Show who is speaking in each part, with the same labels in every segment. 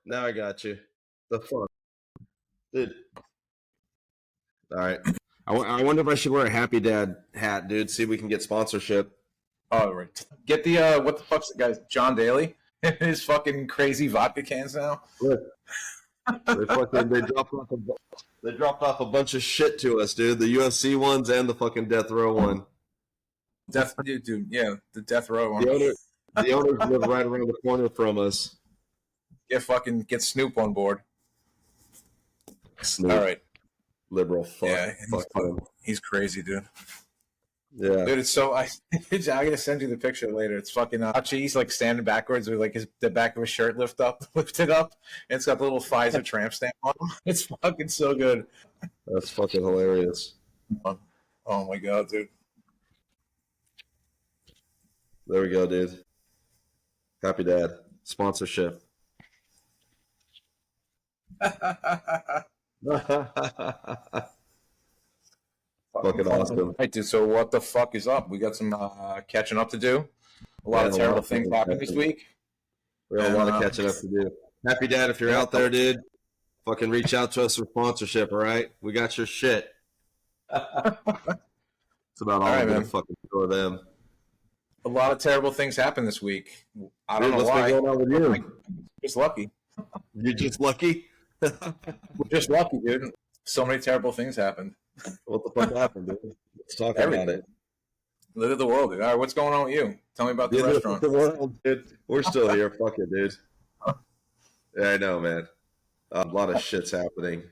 Speaker 1: Now I got you. The fuck, dude. All right. I wonder if I should wear a Happy Dad hat, dude. See if we can get sponsorship.
Speaker 2: Oh, right. Get the what the fuck's the guy's John Daly? His fucking crazy vodka cans now.
Speaker 1: Look, they dropped off a bunch of shit to us, dude. The UFC ones and the fucking Death Row one.
Speaker 2: Dude, yeah, the Death Row one.
Speaker 1: The owners live right around the corner from us.
Speaker 2: Get Snoop on board.
Speaker 1: Snoop.
Speaker 2: All right.
Speaker 1: Liberal fuck.
Speaker 2: Yeah,
Speaker 1: fuck
Speaker 2: he's crazy, dude.
Speaker 1: Yeah,
Speaker 2: dude. It's so I gotta send you the picture later. It's fucking he's like standing backwards with like the back of his shirt lifted up, and it's got the little Pfizer tramp stamp on him. It's fucking so good.
Speaker 1: That's fucking hilarious.
Speaker 2: Oh my god, dude.
Speaker 1: There we go, dude. Happy Dad sponsorship. Fucking awesome.
Speaker 2: Right, dude. So what the fuck is up? We got some catching up to do. A lot of terrible things happened this week.
Speaker 1: We have a lot of catching up to do. Happy Dad, if you're out there, dude, fucking reach out to us for sponsorship, all right? We got your shit. It's about all I'm going to fucking throw them.
Speaker 2: A lot of terrible things happened this week. I don't know
Speaker 1: what's
Speaker 2: why.
Speaker 1: What's going on with you?
Speaker 2: Just lucky.
Speaker 1: You're just lucky?
Speaker 2: We're just lucky, dude. So many terrible things happened.
Speaker 1: What the fuck happened, dude? Let's talk about it.
Speaker 2: Look at the world, dude. All right, what's going on with you? Tell me about the restaurant.
Speaker 1: The world, dude. We're still here. Fuck it, dude. Yeah, I know, man. A lot of shit's happening.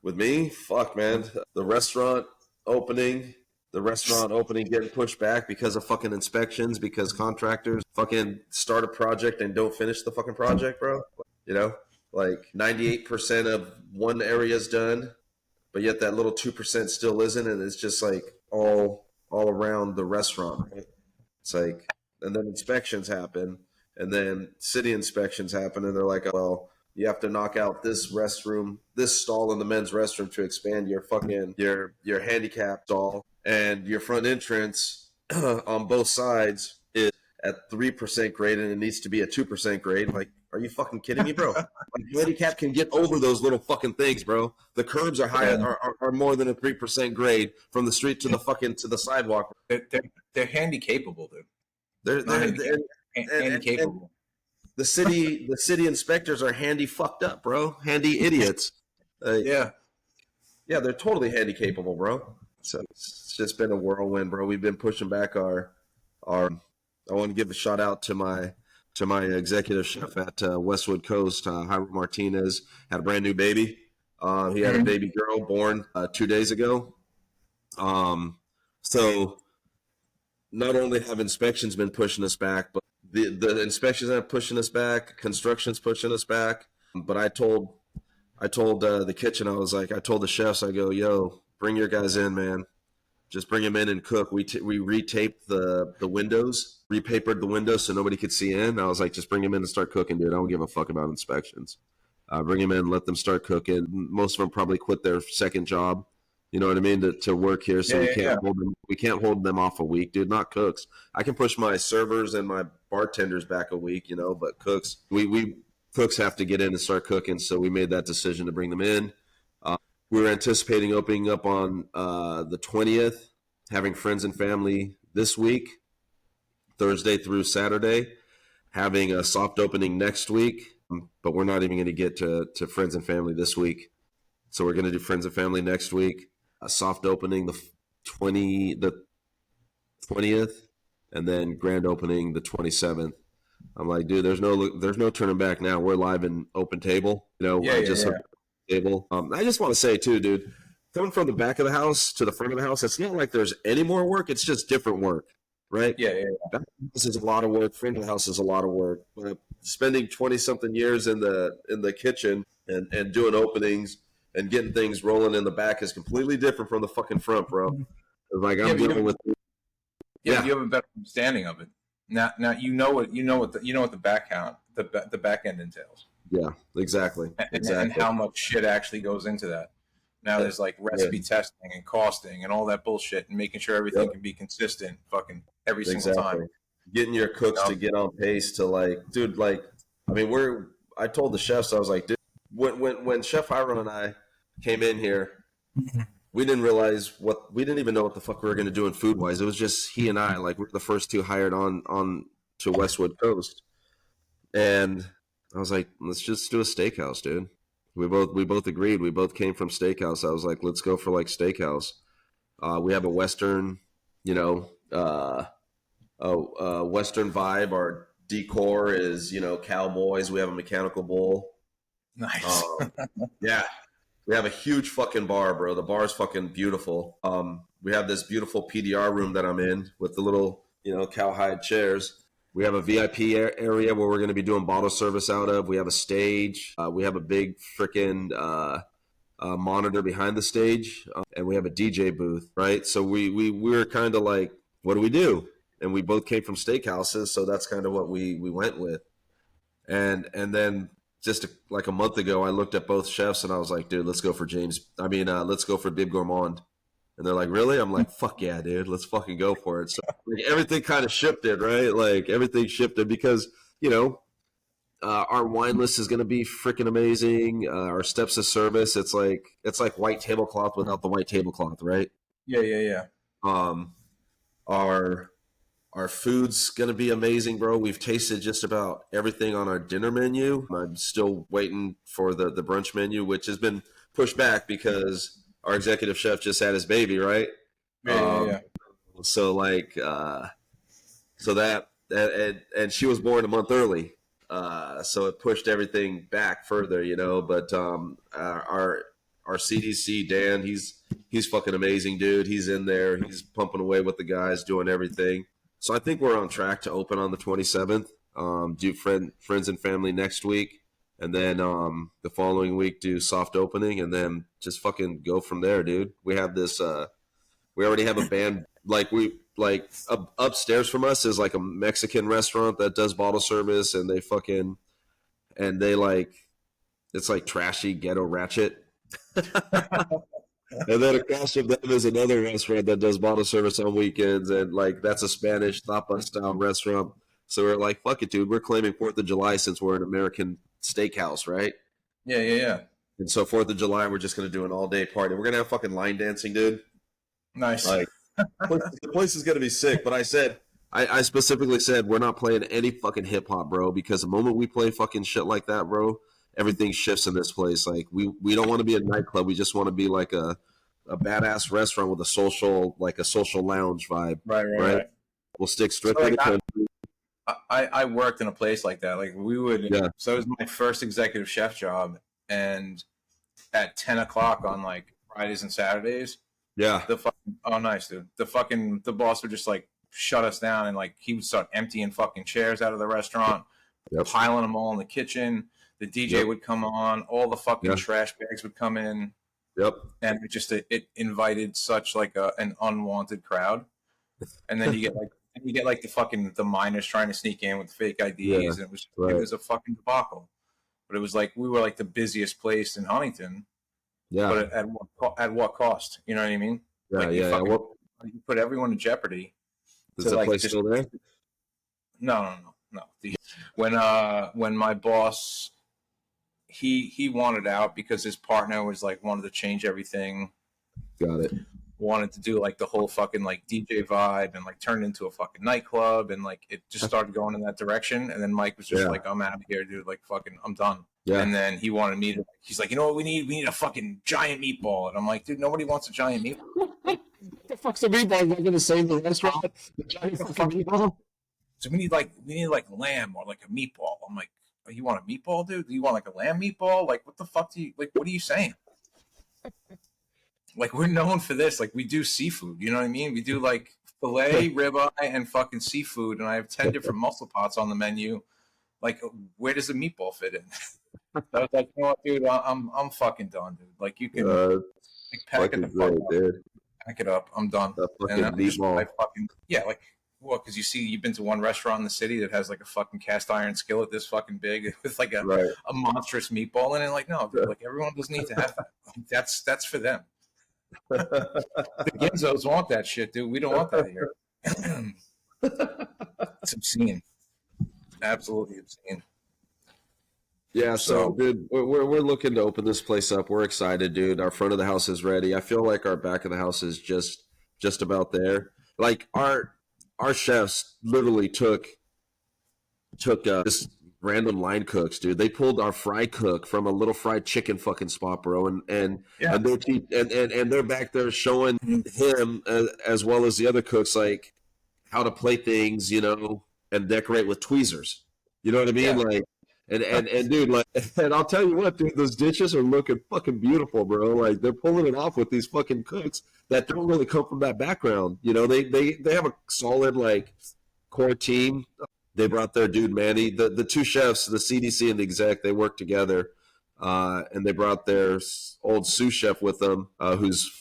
Speaker 1: With me, fuck, man. The restaurant opening getting pushed back because of fucking inspections, because contractors fucking start a project and don't finish the fucking project, bro. You know, like 98% of one area's done, but yet that little 2% still isn't, and it's just like all around the restaurant. Right? It's like, and then inspections happen, and then city inspections happen, and they're like, well, you have to knock out this restroom, this stall in the men's restroom to expand your fucking your handicap stall, and your front entrance on both sides is at 3% grade, and it needs to be at 2% grade. Like, are you fucking kidding me, bro? Like, handicap can get over those little fucking things, bro. The curbs are higher, are more than a 3% grade from the street to the fucking to the sidewalk.
Speaker 2: They're handy capable, dude.
Speaker 1: They're
Speaker 2: handy capable.
Speaker 1: The city inspectors are handy fucked up, bro. Handy idiots. Yeah, they're totally handy capable, bro. So it's just been a whirlwind, bro. We've been pushing back our. I want to give a shout out to my executive chef at Westwood Coast, Jairo Martinez. Had a brand new baby. He had a baby girl born 2 days ago. So not only have inspections been pushing us back, but the inspections are pushing us back. Construction's pushing us back. But I told the kitchen, I told the chefs, I go, yo, bring your guys in, man. Just bring them in and cook. We retaped the windows, repapered the windows so nobody could see in. I was like, just bring them in and start cooking, dude. I don't give a fuck about inspections. Bring them in, let them start cooking. Most of them probably quit their second job. You know what I mean? To work here, so we can't hold them off a week, dude. Not cooks. I can push my servers and my bartenders back a week, you know, but cooks, we cooks have to get in and start cooking. So we made that decision to bring them in. We were anticipating opening up on the 20th, having friends and family this week, Thursday through Saturday, having a soft opening next week, but we're not even going to get to friends and family this week. So we're going to do friends and family next week, a soft opening the 20th, and then grand opening the 27th. I'm like, dude, there's no turning back now. We're live in Open Table. You know, table. I just want to say too, dude, coming from the back of the house to the front of the house, it's not like there's any more work. It's just different work, right? Back this is a lot of work. Front of the house is a lot of work. But spending 20-something years in the kitchen and doing openings and getting things rolling in the back is completely different from the fucking front, bro. Like I'm dealing with.
Speaker 2: Yeah, you have a better understanding of it. Now you know what the back end entails.
Speaker 1: Yeah, exactly.
Speaker 2: And how much shit actually goes into that. Now there's like recipe testing and costing and all that bullshit and making sure everything can be consistent fucking every single time.
Speaker 1: Getting your cooks to get on pace to like, dude, like, I mean, I told the chefs, I was like, dude, when Chef Hiron and I came in here, we didn't even know what the fuck we were going to do in food wise. It was just he and I, like we're the first two hired on to Westwood Coast, and I was like, let's just do a steakhouse, dude. We both agreed. We both came from steakhouse. I was like, let's go for like steakhouse. We have a Western, you know, Western vibe. Our decor is, cowboys. We have a mechanical bull.
Speaker 2: Nice.
Speaker 1: Yeah. We have a huge fucking bar, bro. The bar is fucking beautiful. We have this beautiful PDR room that I'm in with the little, cowhide chairs. We have a VIP area where we're going to be doing bottle service out of. We have a stage. We have a big freaking monitor behind the stage, and we have a DJ booth, right? So we were kind of like, what do we do? And we both came from steakhouses, so that's kind of what we went with. And then just like a month ago, I looked at both chefs and I was like, dude, let's go for let's go for Bib Gourmand. And they're like, really? I'm like, fuck yeah, dude, let's fucking go for it. So like, everything kind of shifted, right? Like everything shifted because, our wine list is going to be freaking amazing. Our steps of service, it's like white tablecloth without the white tablecloth, right?
Speaker 2: Yeah.
Speaker 1: Our food's gonna be amazing, bro. We've tasted just about everything on our dinner menu. I'm still waiting for the brunch menu, which has been pushed back because our executive chef just had his baby, right?
Speaker 2: Yeah.
Speaker 1: So like, so that and she was born a month early, so it pushed everything back further, But our CDC Dan, he's fucking amazing, dude. He's in there. He's pumping away with the guys, doing everything. So I think we're on track to open on the 27th. Do friends and family next week, and then the following week do soft opening, and then just fucking go from there, dude. We have this. We already have a band. Upstairs from us is like a Mexican restaurant that does bottle service, and they like it's like trashy ghetto ratchet. And then across from them is another restaurant that does bottle service on weekends, and like that's a Spanish tapa style restaurant. So we're like, fuck it, dude. We're claiming 4th of July since we're an American steakhouse, right?
Speaker 2: Yeah.
Speaker 1: And so 4th of July, we're just gonna do an all day party. We're gonna have fucking line dancing, dude.
Speaker 2: Nice.
Speaker 1: Like the place is gonna be sick. But I specifically said we're not playing any fucking hip hop, bro, because the moment we play fucking shit like that, bro, everything shifts in this place. Like we don't want to be a nightclub. We just want to be like a badass restaurant with a social lounge vibe.
Speaker 2: Right.
Speaker 1: We'll stick strictly to country.
Speaker 2: I worked in a place like that. Like we would.
Speaker 1: Yeah.
Speaker 2: So it was my first executive chef job, and at 10 o'clock on like Fridays and Saturdays.
Speaker 1: Yeah.
Speaker 2: Nice, dude. The boss would just like shut us down, and like he would start emptying fucking chairs out of the restaurant, piling them all in the kitchen. The DJ would come on, all the fucking trash bags would come in.
Speaker 1: Yep.
Speaker 2: And it invited such like an unwanted crowd. And then you get like the minors trying to sneak in with fake IDs, and it was a fucking debacle. But it was like we were like the busiest place in Huntington. Yeah. But at what cost? You know what I mean?
Speaker 1: Yeah,
Speaker 2: like you put everyone in jeopardy.
Speaker 1: Is the place still there?
Speaker 2: No. When my boss he wanted out because his partner was like wanted to change everything.
Speaker 1: Got it.
Speaker 2: Wanted to do like the whole fucking like DJ vibe and like turn it into a fucking nightclub, and like it just started going in that direction. And then Mike was just like, I'm out of here, dude. Like fucking, I'm done. Yeah. And then he wanted me to. He's like, you know what we need? We need a fucking giant meatball. And I'm like, dude, nobody wants a giant meatball.
Speaker 3: What the fuck's a meatball? Is that going to save the restaurant? The giant fucking meatball?
Speaker 2: So we need like lamb or like a meatball. I'm like, oh, you want a meatball, dude? Do you want like a lamb meatball? Like, what the fuck what are you saying? Like, we're known for this. Like, we do seafood. You know what I mean? We do like filet, ribeye, and fucking seafood. And I have 10 different muscle pots on the menu. Like, where does a meatball fit in? I was like, you know what, dude? I'm fucking done, dude. Like, you can like, pack it the fuck up. Dude. Pack it up. I'm done.
Speaker 1: That fucking meatball.
Speaker 2: Like, what? Because you've been to one restaurant in the city that has like a fucking cast iron skillet this fucking big with like a monstrous meatball in it. Like, no, dude, like everyone doesn't need to have that. Like, that's for them. The Genzos want that shit, dude. We don't want that here. It's obscene. Absolutely obscene.
Speaker 1: Yeah, so dude, we're looking to open this place up. We're excited, dude. Our front of the house is ready. I feel like our back of the house is just about there. Like our chefs literally took just random line cooks, dude. They pulled our fry cook from a little fried chicken fucking spot, bro,
Speaker 2: Yeah.
Speaker 1: and they're back there showing him as well as the other cooks like how to play things, you know, and decorate with tweezers. You know what I mean?
Speaker 2: Yeah.
Speaker 1: Like, and dude, like, and I'll tell you what, dude, those dishes are looking fucking beautiful, bro. Like, they're pulling it off with these fucking cooks that don't really come from that background. You know, they have a solid like core team. They brought their dude Manny, the two chefs, the CDC and the exec. They work together, and they brought their old sous chef with them, who's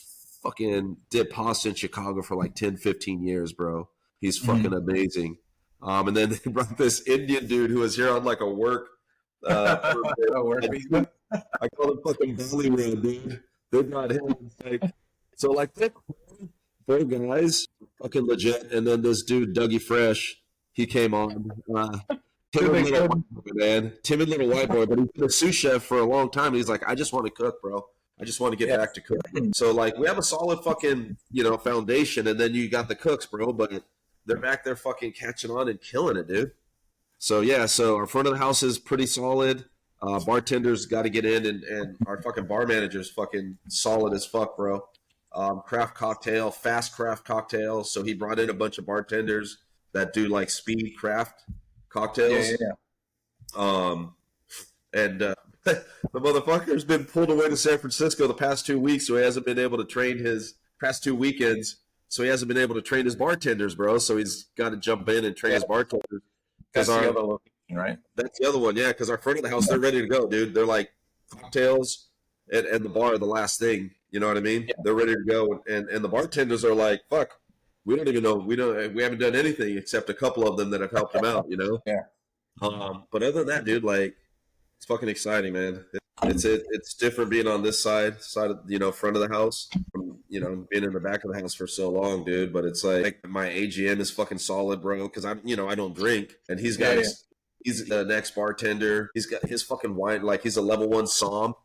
Speaker 1: fucking did pasta in Chicago for like 10, 15 years, bro. He's fucking amazing. And then they brought this Indian dude who was here on like a work. I call him fucking Bollywood, dude. They brought him. Like, so like four guys, fucking legit. And then this dude Dougie Fresh, he came on. Timid little white boy, man. Timid little white boy, but he's been a sous chef for a long time. And he's like, I just want to cook, bro. I just want to get back to cooking. So like, we have a solid fucking foundation, and then you got the cooks, bro. But they're back there fucking catching on and killing it, dude. So yeah, so our front of the house is pretty solid. Bartenders got to get in, and our fucking bar manager's fucking solid as fuck, bro. Craft cocktail, fast craft cocktails. So he brought in a bunch of bartenders that do like speed craft cocktails. And the motherfucker's been pulled away to San Francisco the past 2 weeks, so he hasn't been able to train his past 2 weekends. So he hasn't been able to train his bartenders, bro. So he's got to jump in and train his bartenders.
Speaker 2: That's the other location, right?
Speaker 1: That's the other one, yeah. Because our front of the house, they're ready to go, dude. They're like cocktails and the bar are the last thing. You know what I mean? Yeah. They're ready to go, and the bartenders are like, "Fuck, we don't even know. We haven't done anything except a couple of them that have helped them out. You know?
Speaker 2: Yeah.
Speaker 1: But other than that, dude, like, it's fucking exciting, man. It's different being on this side of front of the house from being in the back of the house for so long, dude. But it's like my AGM is fucking solid, bro, because I don't drink, and he's got he's the next bartender. He's got his fucking wine, like he's a level 1 som.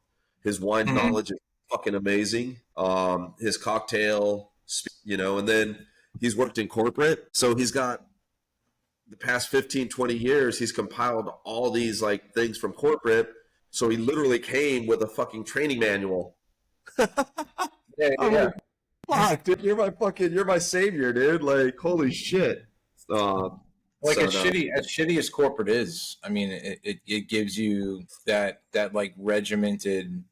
Speaker 1: His wine knowledge is fucking amazing. His cocktail, and then he's worked in corporate, so he's got the past 15, 20 years, he's compiled all these like things from corporate. So he literally came with a fucking training manual.
Speaker 2: Yeah.
Speaker 1: Fuck, dude, you're my savior, dude. Like, holy shit.
Speaker 2: Shitty as corporate is, I mean, it gives you that like regimented,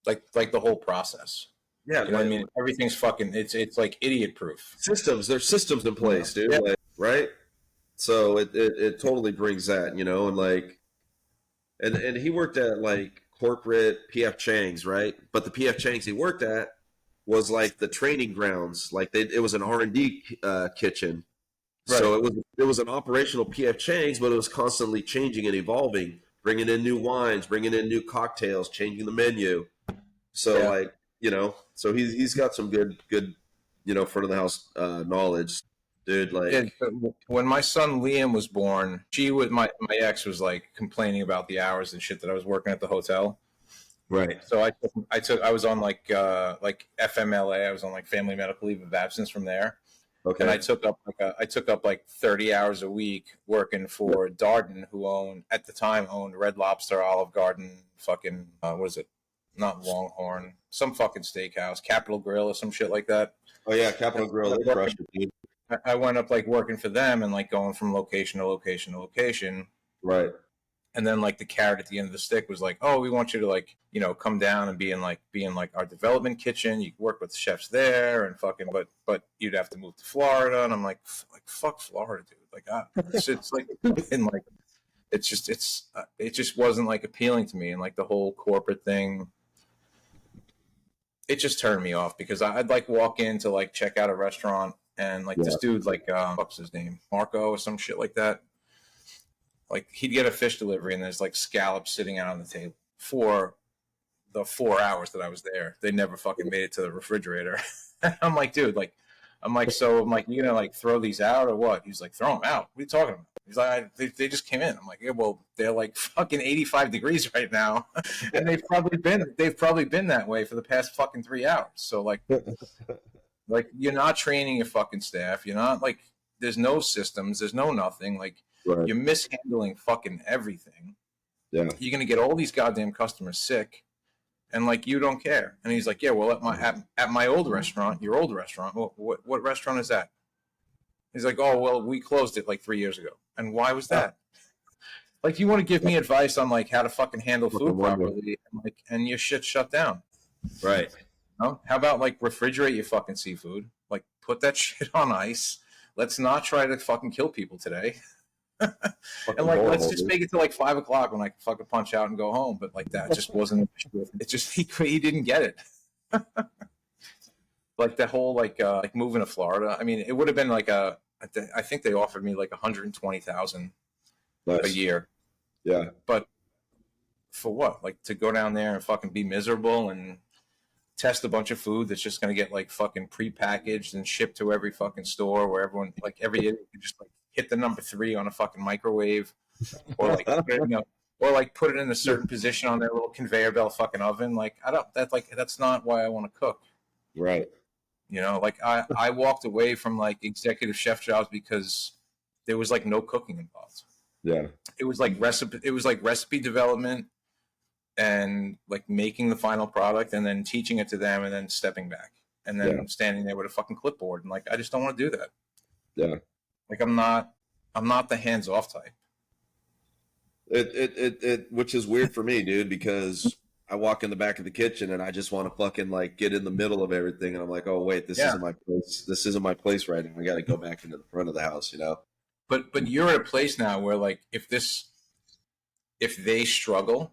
Speaker 2: like the whole process.
Speaker 1: Yeah,
Speaker 2: you know what I mean? Everything's fucking. It's like idiot proof.
Speaker 1: There's systems in place, dude. Yeah. Like, right? So it totally brings that, and like, and he worked at like corporate PF Chang's, right? But the PF Chang's he worked at was like the training grounds. Like it was an R&D kitchen. Right. So it was an operational PF Chang's, but it was constantly changing and evolving, bringing in new wines, bringing in new cocktails, changing the menu. So like. So he's got some good front of the house knowledge, dude. Like
Speaker 2: when my son Liam was born, my ex was like complaining about the hours and shit that I was working at the hotel.
Speaker 1: Right.
Speaker 2: So I was on like FMLA. I was on like family medical leave of absence from there. Okay. And I took up like 30 hours a week working for Darden, who at the time owned Red Lobster, Olive Garden, fucking what is it? Not Longhorn, some fucking steakhouse, Capital Grill or some shit like that.
Speaker 1: Oh yeah, Capital Grill, they crushed it, dude.
Speaker 2: I went up like working for them and like going from location to location to location.
Speaker 1: Right.
Speaker 2: And then like the carrot at the end of the stick was like, oh, we want you to like, come down and be in like our development kitchen. You work with the chefs there and fucking, but you'd have to move to Florida. And I'm like fuck Florida, dude. Like, it's like, and like, it just wasn't like appealing to me. And like the whole corporate thing, it just turned me off because I'd like walk in to like check out a restaurant and like this dude, like, what's his name? Marco or some shit like that. Like he'd get a fish delivery and there's like scallops sitting out on the table for the 4 hours that I was there. They never fucking made it to the refrigerator. I'm like, dude, like, so I'm like, you gonna like throw these out or what? He's like, throw them out. What are you talking about? He's like, they just came in. I'm like, yeah, well, they're like fucking 85 degrees right now, and they've probably been that way for the past fucking 3 hours. So like you're not training your fucking staff. You're not like there's no systems. There's no nothing. Like
Speaker 1: Right.
Speaker 2: you're mishandling fucking everything.
Speaker 1: Yeah.
Speaker 2: You're gonna get all these goddamn customers sick, and like you don't care. And he's like, yeah, well, at my old restaurant, your old restaurant. Well, what restaurant is that? He's like, oh, well, we closed it like 3 years ago. And why was that? Like, you want to give me advice on like how to fucking handle food properly, and your shit shut down.
Speaker 1: Right.
Speaker 2: No? How about like refrigerate your fucking seafood? Like, put that shit on ice. Let's not try to fucking kill people today. And like, let's just make it to like 5 o'clock when I can fucking punch out and go home. But like, that just wasn't. It just he didn't get it. Like the whole like moving to Florida. I mean, it would have been like I think they offered me like 120,000 a year.
Speaker 1: Yeah.
Speaker 2: But for what? Like to go down there and fucking be miserable and test a bunch of food that's just going to get like fucking prepackaged and shipped to every fucking store where everyone like every idiot can just like hit the number 3 on a fucking microwave or like or like put it in a certain position on their little conveyor belt fucking oven. Like that's not why I want to cook.
Speaker 1: Right.
Speaker 2: You know, like I walked away from like executive chef jobs because there was like no cooking involved.
Speaker 1: Yeah.
Speaker 2: It was like recipe development and like making the final product and then teaching it to them and then stepping back and then standing there with a fucking clipboard and like I just don't want to do that.
Speaker 1: Yeah.
Speaker 2: Like I'm not the hands off type.
Speaker 1: It which is weird for me, dude, because I walk in the back of the kitchen and I just want to fucking like get in the middle of everything. And I'm like, oh, wait, this isn't my place. This isn't my place right now. I got to go back into the front of the house, you know?
Speaker 2: But you're at a place now where like, if they struggle,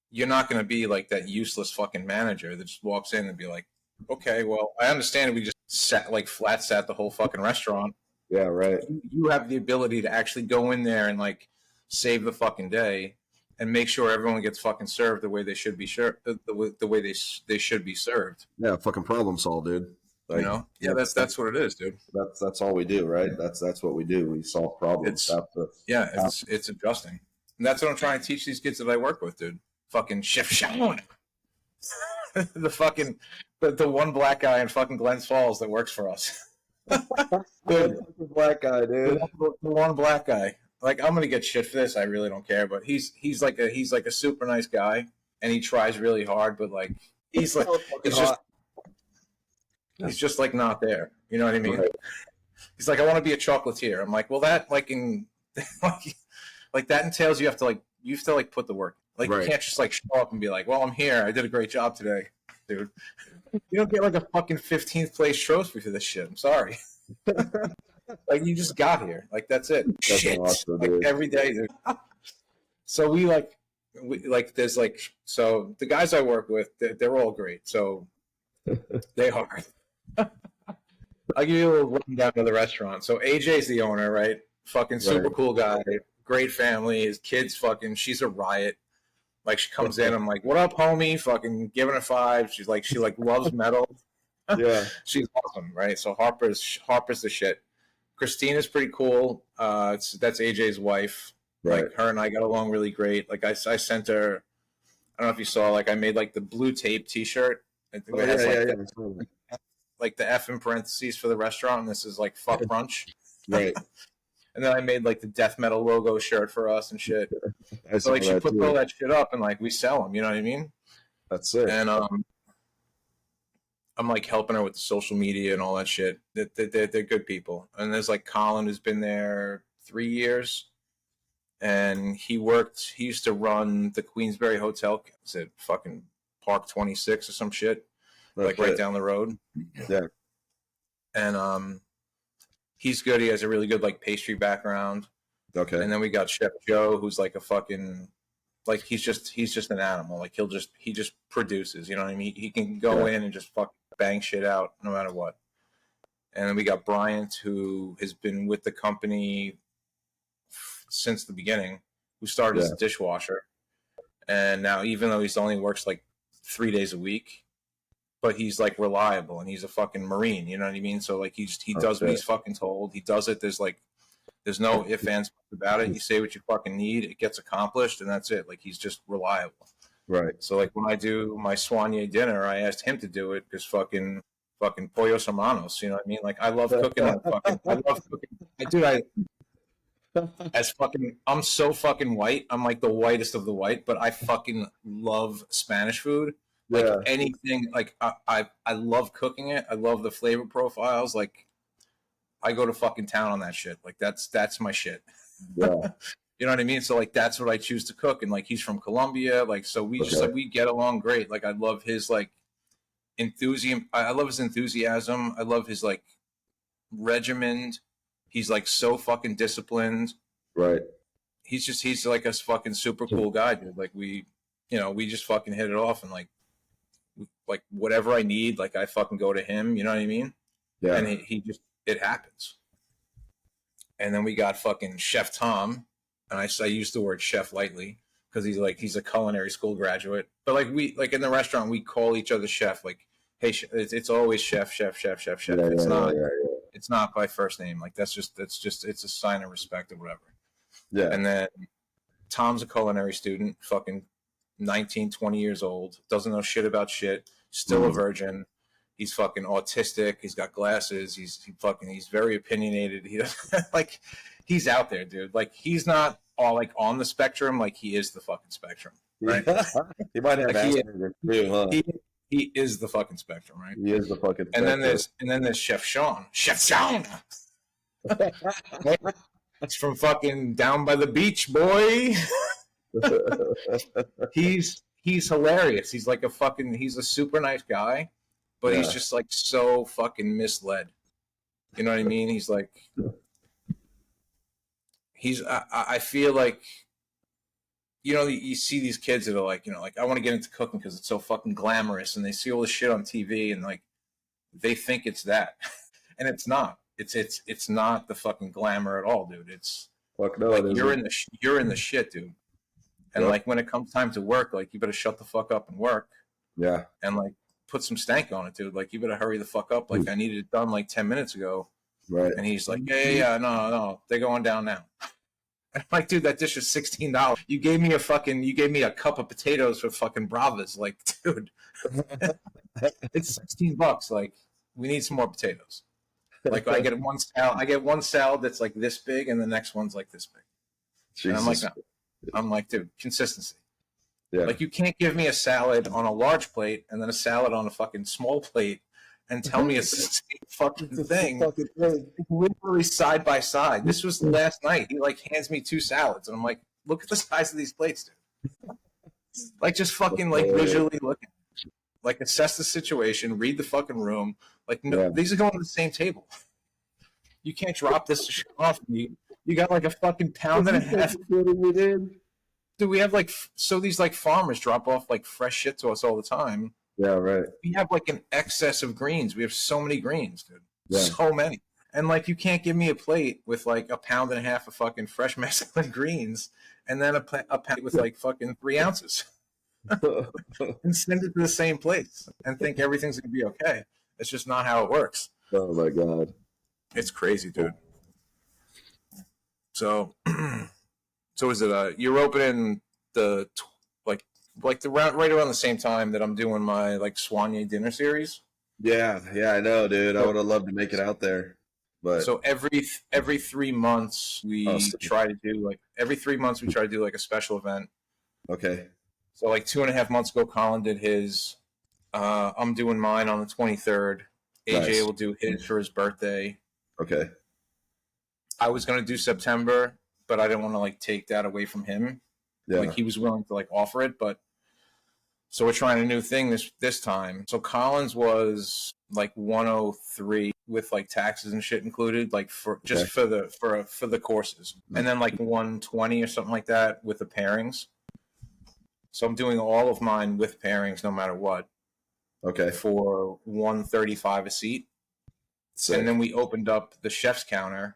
Speaker 2: you're not going to be like that useless fucking manager that just walks in and be like, okay, well, I understand we just flat sat the whole fucking restaurant.
Speaker 1: Yeah. Right.
Speaker 2: You have the ability to actually go in there and like save the fucking day and make sure everyone gets fucking served the way they should be served, the way they should be served.
Speaker 1: Yeah, fucking problem solve, dude. Like,
Speaker 2: you know? Yeah, that's what it is, dude.
Speaker 1: That's all we do, right? That's what we do. We solve problems.
Speaker 2: It's adjusting. And that's what I'm trying to teach these kids that I work with, dude. Fucking Chef Sean. The fucking the one black guy in fucking Glens Falls that works for us.
Speaker 1: Dude, black guy, dude.
Speaker 2: The one black guy. Like I'm gonna get shit for this. I really don't care. But he's like a super nice guy, and he tries really hard. But like he's just like not there. You know what I mean? Right. He's like, I want to be a chocolatier. I'm like, well, that like in like that entails you have to put the work. Like you can't just like show up and be like, well, I'm here. I did a great job today, dude. You don't get like a fucking 15th place trophy for this shit. I'm sorry. Like you just got here. Like that's it.
Speaker 1: That's
Speaker 2: shit.
Speaker 1: awesome,
Speaker 2: like every day, dude. So we there's like so the guys I work with, they're all great. So they are. I'll give you a little rundown of the restaurant. So AJ's the owner, right? Fucking super cool guy, great family. His kids fucking, she's a riot. Like she comes in, I'm like, "What up, homie?" Fucking giving her 5. She loves metal.
Speaker 1: Yeah,
Speaker 2: she's awesome, right? So Harper's the shit. Christina's pretty cool. That's AJ's wife.
Speaker 1: Right.
Speaker 2: Like her and I got along really great. Like I sent her. I don't know if you saw. Like I made like the blue tape T-shirt. Like the F in parentheses for the restaurant. And this is like fuck brunch.
Speaker 1: Right.
Speaker 2: And then I made like the death metal logo shirt for us and shit. So like she puts all that shit up and like we sell them. You know what I mean?
Speaker 1: That's it.
Speaker 2: And I'm like helping her with the social media and all that shit. They're good people. And there's like Colin who's been there 3 years, and he used to run the Queensbury Hotel. Is it fucking Park 26 or some shit? Like right down the road.
Speaker 1: Yeah.
Speaker 2: And he's good. He has a really good like pastry background.
Speaker 1: Okay.
Speaker 2: And then we got Chef Joe, who's like a fucking like he's just an animal. Like he just produces. You know what I mean? He can go in and just fucking bang shit out no matter what. And then we got Bryant, who has been with the company since the beginning, who started as a dishwasher, and now even though he's only works like 3 days a week, but he's like reliable and he's a fucking Marine, you know what I mean? So like he does what he's fucking told. He does it. There's like There's no ifs, ands, buts about it. You say what you fucking need, it gets accomplished, and that's it. Like, he's just reliable.
Speaker 1: Right.
Speaker 2: So like when I do my soigné dinner, I asked him to do it because fucking pollos hermanos, you know what I mean? Like, I love cooking. I love cooking. I'm so fucking white. I'm like the whitest of the white, but I fucking love Spanish food. Like anything, like I love cooking it. I love the flavor profiles. Like, I go to fucking town on that shit. Like, that's my shit.
Speaker 1: Yeah.
Speaker 2: You know what I mean? So like that's what I choose to cook. And like he's from Colombia. Like, so we just like we get along great. Like, I love his like enthusiasm. I love his enthusiasm. I love his like regimen. He's like so fucking disciplined.
Speaker 1: Right.
Speaker 2: He's like a fucking super cool guy, dude. Like, we just fucking hit it off, and like whatever I need, like I fucking go to him, you know what I mean?
Speaker 1: Yeah.
Speaker 2: And he just, it happens. And then we got fucking Chef Tom, and I use the word chef lightly because he's a culinary school graduate. But like we like in the restaurant, we call each other chef. Like, hey, it's always chef. It's not by first name. Like, that's just it's a sign of respect or whatever.
Speaker 1: Yeah.
Speaker 2: And then Tom's a culinary student, fucking 19, 20 years old, doesn't know shit about shit, still a virgin. He's fucking autistic. He's got glasses. He's very opinionated. He like, he's out there, dude. Like, he's not all like on the spectrum. Like, he is the fucking spectrum, right?
Speaker 1: He might have
Speaker 2: Like,
Speaker 1: Asperger's too, huh?
Speaker 2: He is the fucking spectrum, right?
Speaker 1: He is the fucking
Speaker 2: And
Speaker 1: spectrum.
Speaker 2: then there's Chef Sean. Chef Sean. It's from fucking down by the beach, boy. He's hilarious. He's like he's a super nice guy, but he's just like so fucking misled. You know what I mean? He's like, I feel like, you know, you see these kids that are like, you know, like, I want to get into cooking because it's so fucking glamorous, and they see all this shit on TV, and like, they think it's that, and it's not. It's not the fucking glamour at all, dude. It's
Speaker 1: Fuck no,
Speaker 2: like,
Speaker 1: it
Speaker 2: you're
Speaker 1: isn't.
Speaker 2: in the shit, dude. And like, when it comes time to work, like, you better shut the fuck up and work,
Speaker 1: Yeah.
Speaker 2: and like put some stank on it, dude. Like, you better hurry the fuck up. Like, I needed it done like 10 minutes ago.
Speaker 1: Right.
Speaker 2: And he's like, yeah, no, they're going down now. I'm like, dude, that dish is $16. You gave me a cup of potatoes for fucking Bravas. Like, dude, it's $16. Like, we need some more potatoes. Like, I get one salad that's like this big, and the next one's like this big.
Speaker 1: Jesus.
Speaker 2: And I'm like, no. I'm like, dude, consistency.
Speaker 1: Yeah.
Speaker 2: Like, you can't give me a salad on a large plate and then a salad on a fucking small plate and tell me it's the same fucking thing. Literally side by side. This was last night. He like hands me 2 salads, and I'm like, look at the size of these plates, dude. Like, just fucking like visually look at it. Like, assess the situation, read the fucking room. Like, no, these are going to the same table. You can't drop this shit off me. You got like a fucking pound and a half. Dude, we have like, so these like farmers drop off like fresh shit to us all the time.
Speaker 1: Yeah, right.
Speaker 2: We have like an excess of greens. We have so many greens, dude.
Speaker 1: Yeah.
Speaker 2: So many. And like, you can't give me a plate with like a pound and a half of fucking fresh Mexican greens and then a pound with like fucking 3 ounces and send it to the same place and think everything's going to be okay. It's just not how it works.
Speaker 1: Oh my God.
Speaker 2: It's crazy, dude. So is it, you're opening the, like the right around the same time that I'm doing my like soigné dinner series.
Speaker 1: Yeah, I know, dude. I would have loved to make it out there, but
Speaker 2: so every 3 months we try to do like a special event.
Speaker 1: Okay.
Speaker 2: So like 2.5 months ago, Colin did his. I'm doing mine on the 23rd. AJ
Speaker 1: Nice.
Speaker 2: will do his for his birthday.
Speaker 1: Okay.
Speaker 2: I was gonna do September, but I didn't want to like take that away from him.
Speaker 1: Yeah.
Speaker 2: Like, he was willing to like offer it, but so we're trying a new thing this time. So Collins was like 103 with like taxes and shit included, like for just for the courses, and then like 120 or something like that with the pairings. So I'm doing all of mine with pairings, no matter what.
Speaker 1: Okay.
Speaker 2: For 135 a seat.
Speaker 1: Sick.
Speaker 2: And then we opened up the chef's counter.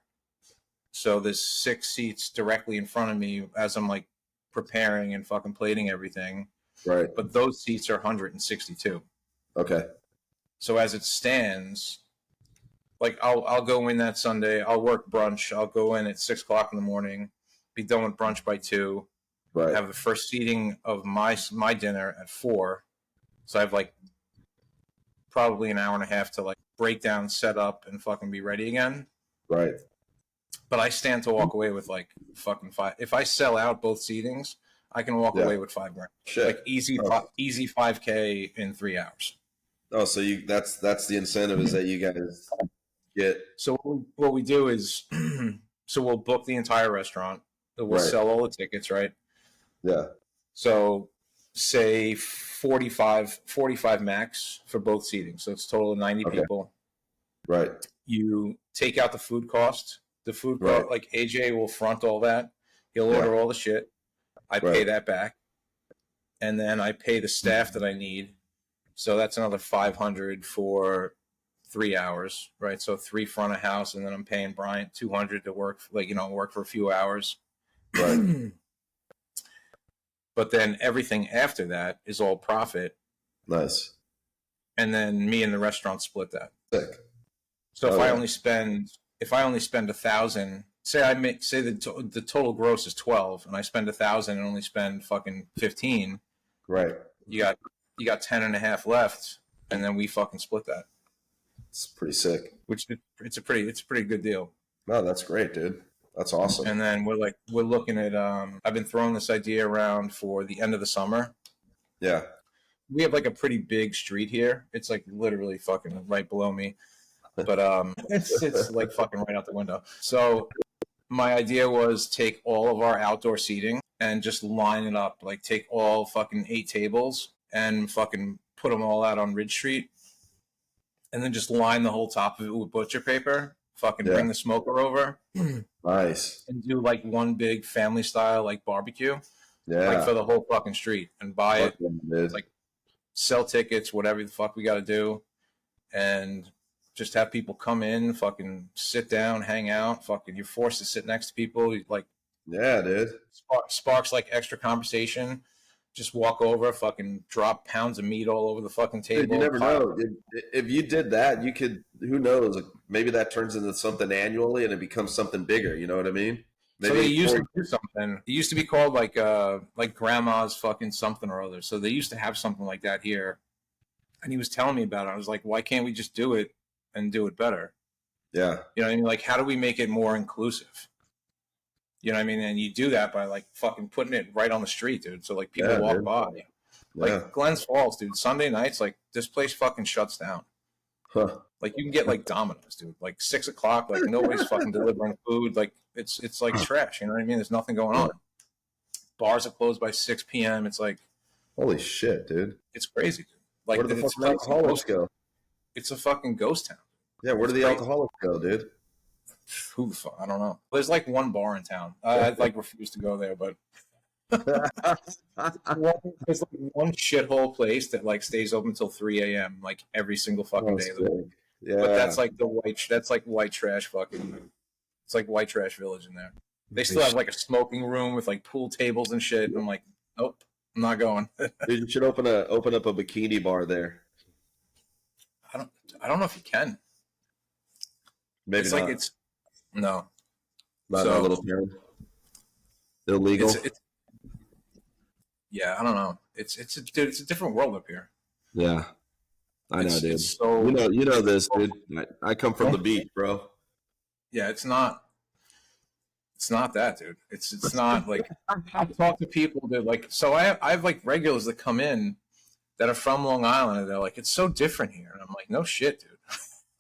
Speaker 2: So there's 6 seats directly in front of me as I'm like preparing and fucking plating everything.
Speaker 1: Right.
Speaker 2: But those seats are 162.
Speaker 1: Okay.
Speaker 2: So as it stands, like I'll go in that Sunday. I'll work brunch. I'll go in at 6 o'clock in the morning, be done with brunch by 2.
Speaker 1: Right.
Speaker 2: Have the first seating of my dinner at 4. So I have like probably an hour and a half to like break down, set up, and fucking be ready again.
Speaker 1: Right.
Speaker 2: But I stand to walk away with like fucking 5. If I sell out both seatings, I can walk away with $5,000.
Speaker 1: Shit.
Speaker 2: Like easy 5K in 3 hours.
Speaker 1: Oh, so that's the incentive is that you guys get.
Speaker 2: So what we do is, so we'll book the entire restaurant. We'll sell all the tickets, right?
Speaker 1: Yeah.
Speaker 2: So say 45 max for both seatings. So it's a total of 90 people.
Speaker 1: Right.
Speaker 2: You take out the food cost. The food cost, like AJ will front all that. He'll order all the shit. I pay that back. And then I pay the staff that I need. So that's another $500 for 3 hours, right? So 3 front of house, and then I'm paying Bryant $200 to work, work for a few hours.
Speaker 1: Right.
Speaker 2: But then everything after that is all profit.
Speaker 1: Nice.
Speaker 2: And then me and the restaurant split that.
Speaker 1: Sick.
Speaker 2: So if I only spend $1,000, say the total gross is 12, and I spend 1,000 and only spend fucking 15.
Speaker 1: Right.
Speaker 2: You got 10 and a half left, and then we fucking split that.
Speaker 1: It's pretty sick.
Speaker 2: Which it's a pretty good deal.
Speaker 1: No, that's great, dude. That's awesome.
Speaker 2: And then we're looking at I've been throwing this idea around for the end of the summer.
Speaker 1: Yeah.
Speaker 2: We have like a pretty big street here. It's like literally fucking right below me. But it's like fucking right out the window. So my idea was take all of our outdoor seating and just line it up. Like take all fucking 8 tables and fucking put them all out on Ridge Street. And then just line the whole top of it with butcher paper. Fucking bring the smoker over.
Speaker 1: Nice.
Speaker 2: And do like one big family style like barbecue.
Speaker 1: Yeah.
Speaker 2: Like for the whole fucking street. And buy it. Like sell tickets, whatever the fuck we got to do. And just have people come in, fucking sit down, hang out. Fucking you're forced to sit next to people. Like,
Speaker 1: yeah, dude.
Speaker 2: Sparks like extra conversation. Just walk over, fucking drop pounds of meat all over the fucking table.
Speaker 1: Dude, you never know. If you did that, you could, who knows, maybe that turns into something annually and it becomes something bigger. You know what I mean? Maybe
Speaker 2: so they used to do something. It used to be called like grandma's fucking something or other. So they used to have something like that here. And he was telling me about it. I was like, why can't we just do it and do it better?
Speaker 1: Yeah.
Speaker 2: You know what I mean? Like, how do we make it more inclusive? You know what I mean? And you do that by like fucking putting it right on the street, dude. So like people walk by. Like Glens Falls, dude. Sunday nights, like this place fucking shuts down.
Speaker 1: Huh.
Speaker 2: Like you can get like Domino's, dude. Like 6 o'clock, like nobody's fucking delivering food. Like it's like trash. You know what I mean? There's nothing going on. Bars are closed by 6 p.m. It's like,
Speaker 1: holy shit, dude.
Speaker 2: It's crazy, dude. Like
Speaker 1: where do the fucking alcoholics go?
Speaker 2: It's a fucking ghost town.
Speaker 1: Yeah, where do the alcoholics go, dude?
Speaker 2: Who the fuck? I don't know. There's like one bar in town. I like refuse to go there, but there's like one shithole place that like stays open until 3 a.m. like every single fucking day of the week.
Speaker 1: Yeah,
Speaker 2: but that's like white trash fucking. It's like white trash village in there. They still have like a smoking room with like pool tables and shit. And I'm like, nope, I'm not going.
Speaker 1: Dude, you should open up a bikini bar there.
Speaker 2: I don't know if you can.
Speaker 1: Maybe
Speaker 2: it's
Speaker 1: not.
Speaker 2: like it's no.
Speaker 1: Not a little town. Illegal.
Speaker 2: Yeah, I don't know. It's a different world up here.
Speaker 1: Yeah, I know, dude.
Speaker 2: So,
Speaker 1: you know this, dude. I come from the beach, bro.
Speaker 2: Yeah, it's not that, dude. It's not like I talk to people, dude. Like, so I have like regulars that come in that are from Long Island, and they're like, "It's so different here," and I'm like, "No shit, dude.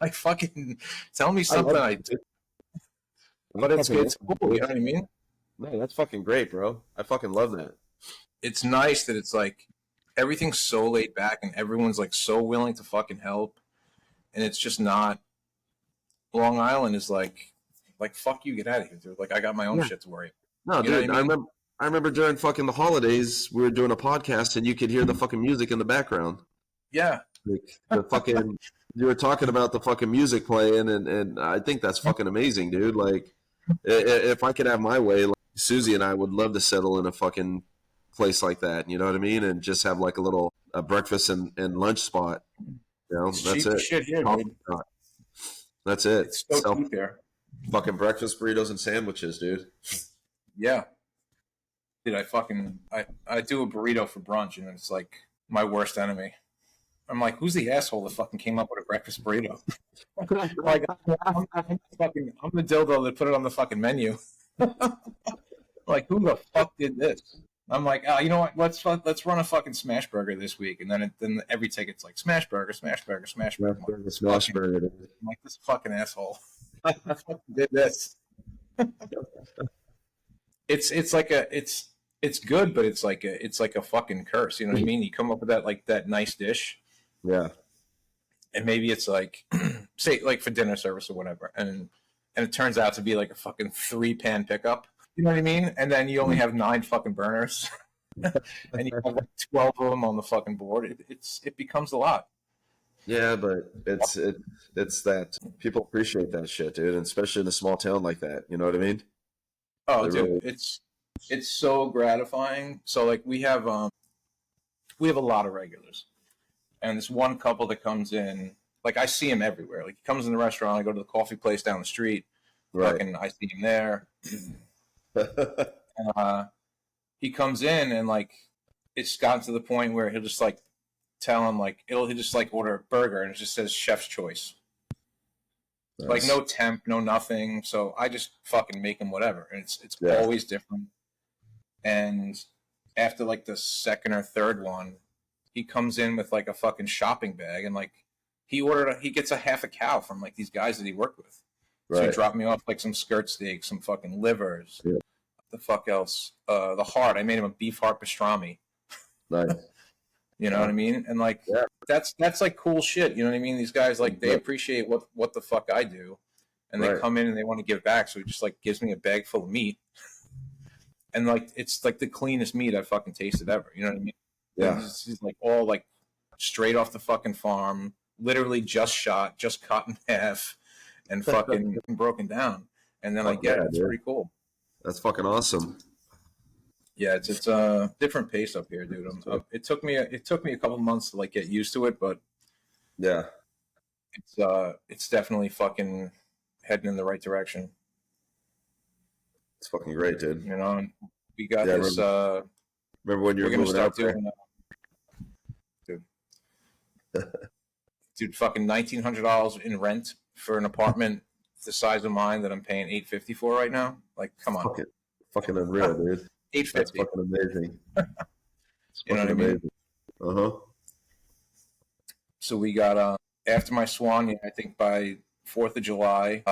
Speaker 2: Like, fucking tell me something I do." But it's cool. You know what I mean?
Speaker 1: No, that's fucking great, bro. I fucking love that.
Speaker 2: It's nice that it's like everything's so laid back and everyone's like so willing to fucking help, and it's just not. Long Island is like fuck you, get out of here, dude. Like I got my own shit to worry about.
Speaker 1: No, dude, I remember during fucking the holidays we were doing a podcast and you could hear the fucking music in the background.
Speaker 2: Yeah.
Speaker 1: Like the fucking you were talking about the fucking music playing and I think that's fucking amazing, dude. Like if I could have my way, like, Susie and I would love to settle in a fucking place like that, you know what I mean? And just have like a little breakfast and lunch spot. You know, that's it.
Speaker 2: Shit here, dude.
Speaker 1: That's it.
Speaker 2: It's so cheap here.
Speaker 1: Fucking breakfast burritos and sandwiches, dude.
Speaker 2: Yeah. Dude, I do a burrito for brunch, and it's like my worst enemy. I'm like, who's the asshole that fucking came up with a breakfast burrito? Like, I'm the dildo that put it on the fucking menu. Like, who the fuck did this? I'm like, you know what? Let's run a fucking smash burger this week, and then every ticket's like smash burger, smash burger, smash burger.
Speaker 1: Smash burger.
Speaker 2: I'm like, this fucking asshole. I fucking did this. It's good, but it's like a fucking curse. You know what I mean? You come up with that nice dish,
Speaker 1: Yeah.
Speaker 2: and maybe it's like, say, like for dinner service or whatever, and it turns out to be like a fucking 3-pan pickup. You know what I mean? And then you only have 9 fucking burners, and you have like 12 of them on the fucking board. It becomes a lot.
Speaker 1: Yeah, but it's that people appreciate that shit, dude, and especially in a small town like that. You know what I mean?
Speaker 2: Oh,
Speaker 1: They
Speaker 2: dude,
Speaker 1: really-
Speaker 2: it's so gratifying. So like we have a lot of regulars, and this one couple that comes in, like I see him everywhere. Like he comes in the restaurant, I go to the coffee place down the street,
Speaker 1: Right.
Speaker 2: fucking I see him there. He comes in and like it's gotten to the point where he'll just like tell him like he'll just like order a burger and it just says chef's choice. Like no temp, no nothing. So I just fucking make him whatever. And it's
Speaker 1: Yeah.
Speaker 2: always different. And after like the second or third one, he comes in with like a fucking shopping bag and like he gets a half a cow from like these guys that he worked with. So he
Speaker 1: Right.
Speaker 2: dropped me off like some skirt steaks, some fucking livers.
Speaker 1: Yeah.
Speaker 2: What the fuck else? The heart. I made him a beef heart pastrami.
Speaker 1: Nice.
Speaker 2: You know what I mean? And like
Speaker 1: Yeah.
Speaker 2: that's like cool shit. You know what I mean? These guys like they
Speaker 1: Right.
Speaker 2: appreciate what the fuck I do, and they
Speaker 1: Right.
Speaker 2: come in and they want to give back. So he just like gives me a bag full of meat, and like it's like the cleanest meat I've fucking tasted ever. You know what I mean?
Speaker 1: Yeah.
Speaker 2: This is like all like straight off the fucking farm, literally just shot, just cut in half, and fucking broken down. And then I
Speaker 1: Fuck
Speaker 2: get
Speaker 1: yeah,
Speaker 2: it. It's
Speaker 1: dude.
Speaker 2: pretty cool.
Speaker 1: That's fucking awesome.
Speaker 2: Yeah, it's a different pace up here, dude. It took me a couple months to like get used to it, but
Speaker 1: Yeah.
Speaker 2: it's definitely fucking heading in the right direction.
Speaker 1: It's fucking great, dude.
Speaker 2: You know, and we got
Speaker 1: Yeah,
Speaker 2: this.
Speaker 1: Remember when you
Speaker 2: We're
Speaker 1: were
Speaker 2: gonna
Speaker 1: moving
Speaker 2: start
Speaker 1: out there?
Speaker 2: doing, dude, fucking $1,900 in rent for an apartment the size of mine that I'm paying $850 for right now. Like, come on,
Speaker 1: Fucking unreal, dude. That's
Speaker 2: $850.
Speaker 1: fucking amazing. It's
Speaker 2: You know
Speaker 1: fucking
Speaker 2: what I mean?
Speaker 1: amazing. Uh-huh.
Speaker 2: So we got after my Swan, I think by 4th of July,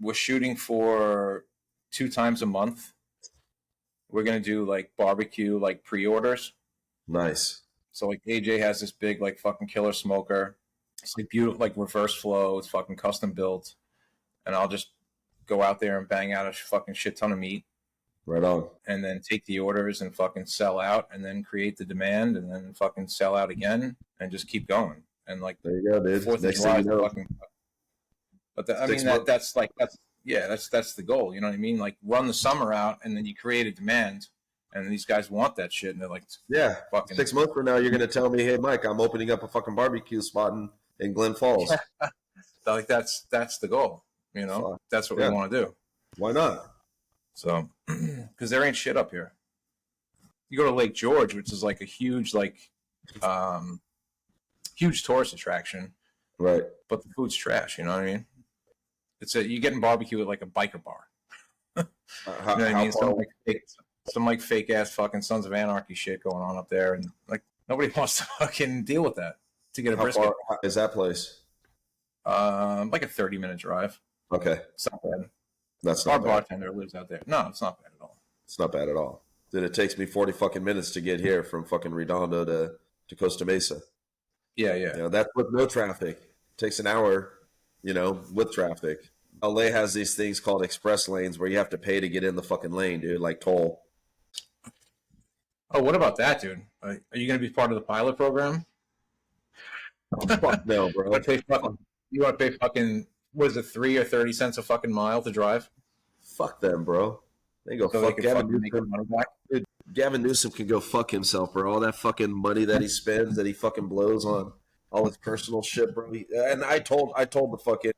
Speaker 2: we're shooting for 2 times a month. We're gonna do like barbecue, like pre-orders.
Speaker 1: Nice.
Speaker 2: So like AJ has this big like fucking killer smoker. It's like beautiful, like reverse flow. It's fucking custom built, and I'll just go out there and bang out a fucking shit ton of meat,
Speaker 1: Right on.
Speaker 2: and then take the orders and fucking sell out, and then create the demand, and then fucking sell out again, and just keep going. And like
Speaker 1: There you go, dude.
Speaker 2: 4th of
Speaker 1: Next
Speaker 2: July,
Speaker 1: thing you know,
Speaker 2: fucking. But I
Speaker 1: 6
Speaker 2: mean
Speaker 1: months.
Speaker 2: that's the goal. You know what I mean? Like run the summer out, and then you create a demand, and these guys want that shit, and they're like,
Speaker 1: yeah.
Speaker 2: fucking
Speaker 1: 6 months from now, you're gonna tell me, hey, Mike, I'm opening up a fucking barbecue spot in Glen Falls.
Speaker 2: like that's the goal. You know,
Speaker 1: Fuck.
Speaker 2: that's what
Speaker 1: Yeah.
Speaker 2: we want to do.
Speaker 1: Why not?
Speaker 2: So, because there ain't shit up here. You go to Lake George, which is like a huge, huge tourist attraction,
Speaker 1: Right.
Speaker 2: but the food's trash. You know what I mean? You're getting barbecue at like a biker bar.
Speaker 1: How,
Speaker 2: You know what I
Speaker 1: how
Speaker 2: mean?
Speaker 1: far-
Speaker 2: Some like fake ass fucking Sons of Anarchy shit going on up there, and like nobody wants to fucking deal with that to get a
Speaker 1: how
Speaker 2: brisket.
Speaker 1: far is that place?
Speaker 2: Like a 30-minute drive.
Speaker 1: Okay.
Speaker 2: It's not bad.
Speaker 1: That's
Speaker 2: Our
Speaker 1: not bad.
Speaker 2: bartender lives out there. No, it's not bad at all.
Speaker 1: It's not bad at all. Dude, it takes me 40 fucking minutes to get here from fucking Redondo to Costa Mesa.
Speaker 2: Yeah.
Speaker 1: You know, that's with no traffic. It takes an hour, you know, with traffic. LA has these things called express lanes where you have to pay to get in the fucking lane, dude, like toll.
Speaker 2: Oh, what about that, dude? Are you going to be part of the pilot program?
Speaker 1: Fuck no, bro.
Speaker 2: You want to pay fucking, what is it, 3 or 30 cents a fucking mile to drive?
Speaker 1: Fuck them, bro. They go
Speaker 2: So
Speaker 1: fuck
Speaker 2: they can
Speaker 1: Gavin
Speaker 2: fucking make their
Speaker 1: Newsom.
Speaker 2: money back?
Speaker 1: Gavin Newsom can go fuck himself, bro. All that fucking money that he spends, that he fucking blows on all his personal shit, bro. And I told the fucking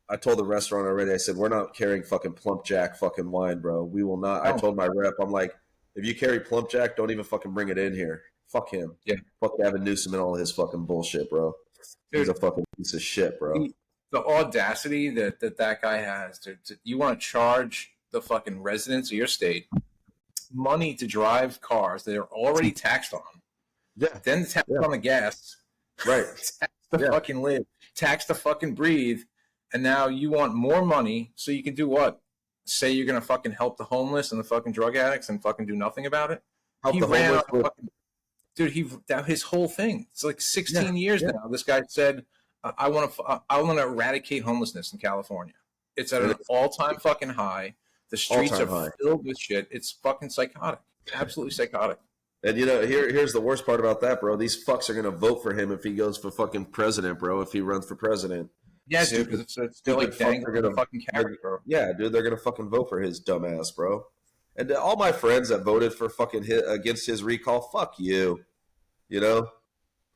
Speaker 1: I told the restaurant already. I said we're not carrying fucking Plump Jack fucking wine, bro. We will not. I told my rep, I'm like, if you carry Plump Jack, don't even fucking bring it in here. Fuck him.
Speaker 2: Yeah.
Speaker 1: Fuck Gavin Newsom and all his fucking bullshit, bro.
Speaker 2: Dude,
Speaker 1: he's a fucking piece of shit, bro.
Speaker 2: The audacity that guy has you want to charge the fucking residents of your state money to drive cars that are already taxed on.
Speaker 1: Yeah.
Speaker 2: Then tax on the gas.
Speaker 1: Right.
Speaker 2: Tax the fucking live. Tax the fucking breathe. And now you want more money so you can do what? Say you're going to fucking help the homeless and the fucking drug addicts and fucking do nothing about it?
Speaker 1: Help
Speaker 2: He
Speaker 1: the
Speaker 2: ran
Speaker 1: homeless
Speaker 2: out of fucking, dude, that his whole thing. It's like 16 years now. This guy said, I want to eradicate homelessness in California. It's at an all-time fucking high. The streets are filled with shit. It's fucking psychotic. Absolutely psychotic.
Speaker 1: And you know, here's the worst part about that, bro. These fucks are gonna vote for him if he goes for fucking president, bro. If he runs for president.
Speaker 2: Yeah, dude, because it's still like dangling the fucking carrot, bro.
Speaker 1: Yeah, dude, they're gonna fucking vote for his dumb ass, bro. And all my friends that voted for fucking against his recall, fuck you. You know,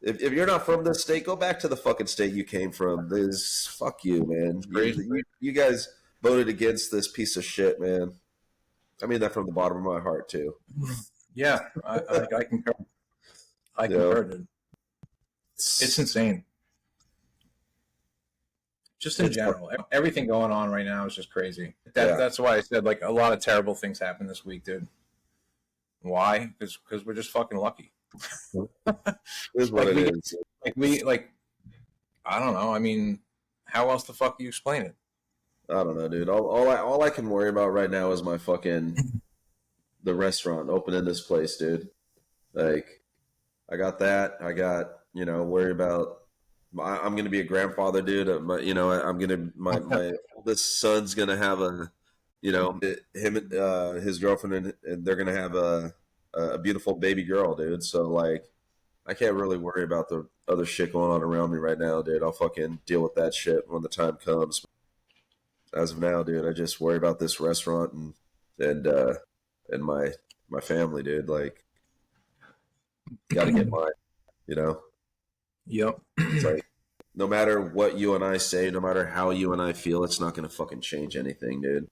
Speaker 1: if you're not from this state, go back to the fucking state you came from. This fuck you, man. You guys voted against this piece of shit, man. I mean that from the bottom of my heart too.
Speaker 2: Yeah, I concur. I concur, dude. It's insane. Just in general, everything going on right now is just crazy. That's why I said like a lot of terrible things happened this week, dude. Why? Because we're just fucking lucky.
Speaker 1: Is what it is.
Speaker 2: I don't know. I mean, how else the fuck do you explain it?
Speaker 1: I don't know, dude. All I can worry about right now is my fucking the restaurant opening this place, dude. Like, I got that. I got worry about. I'm gonna be a grandfather, dude. My oldest son's gonna have him and his girlfriend and they're gonna have a beautiful baby girl, dude. So like, I can't really worry about the other shit going on around me right now, dude. I'll fucking deal with that shit when the time comes. As of now, dude, I just worry about this restaurant and my family, dude. Like, gotta get mine,
Speaker 2: Yep.
Speaker 1: It's like, no matter what you and I say, no matter how you and I feel, it's not gonna fucking change anything, dude.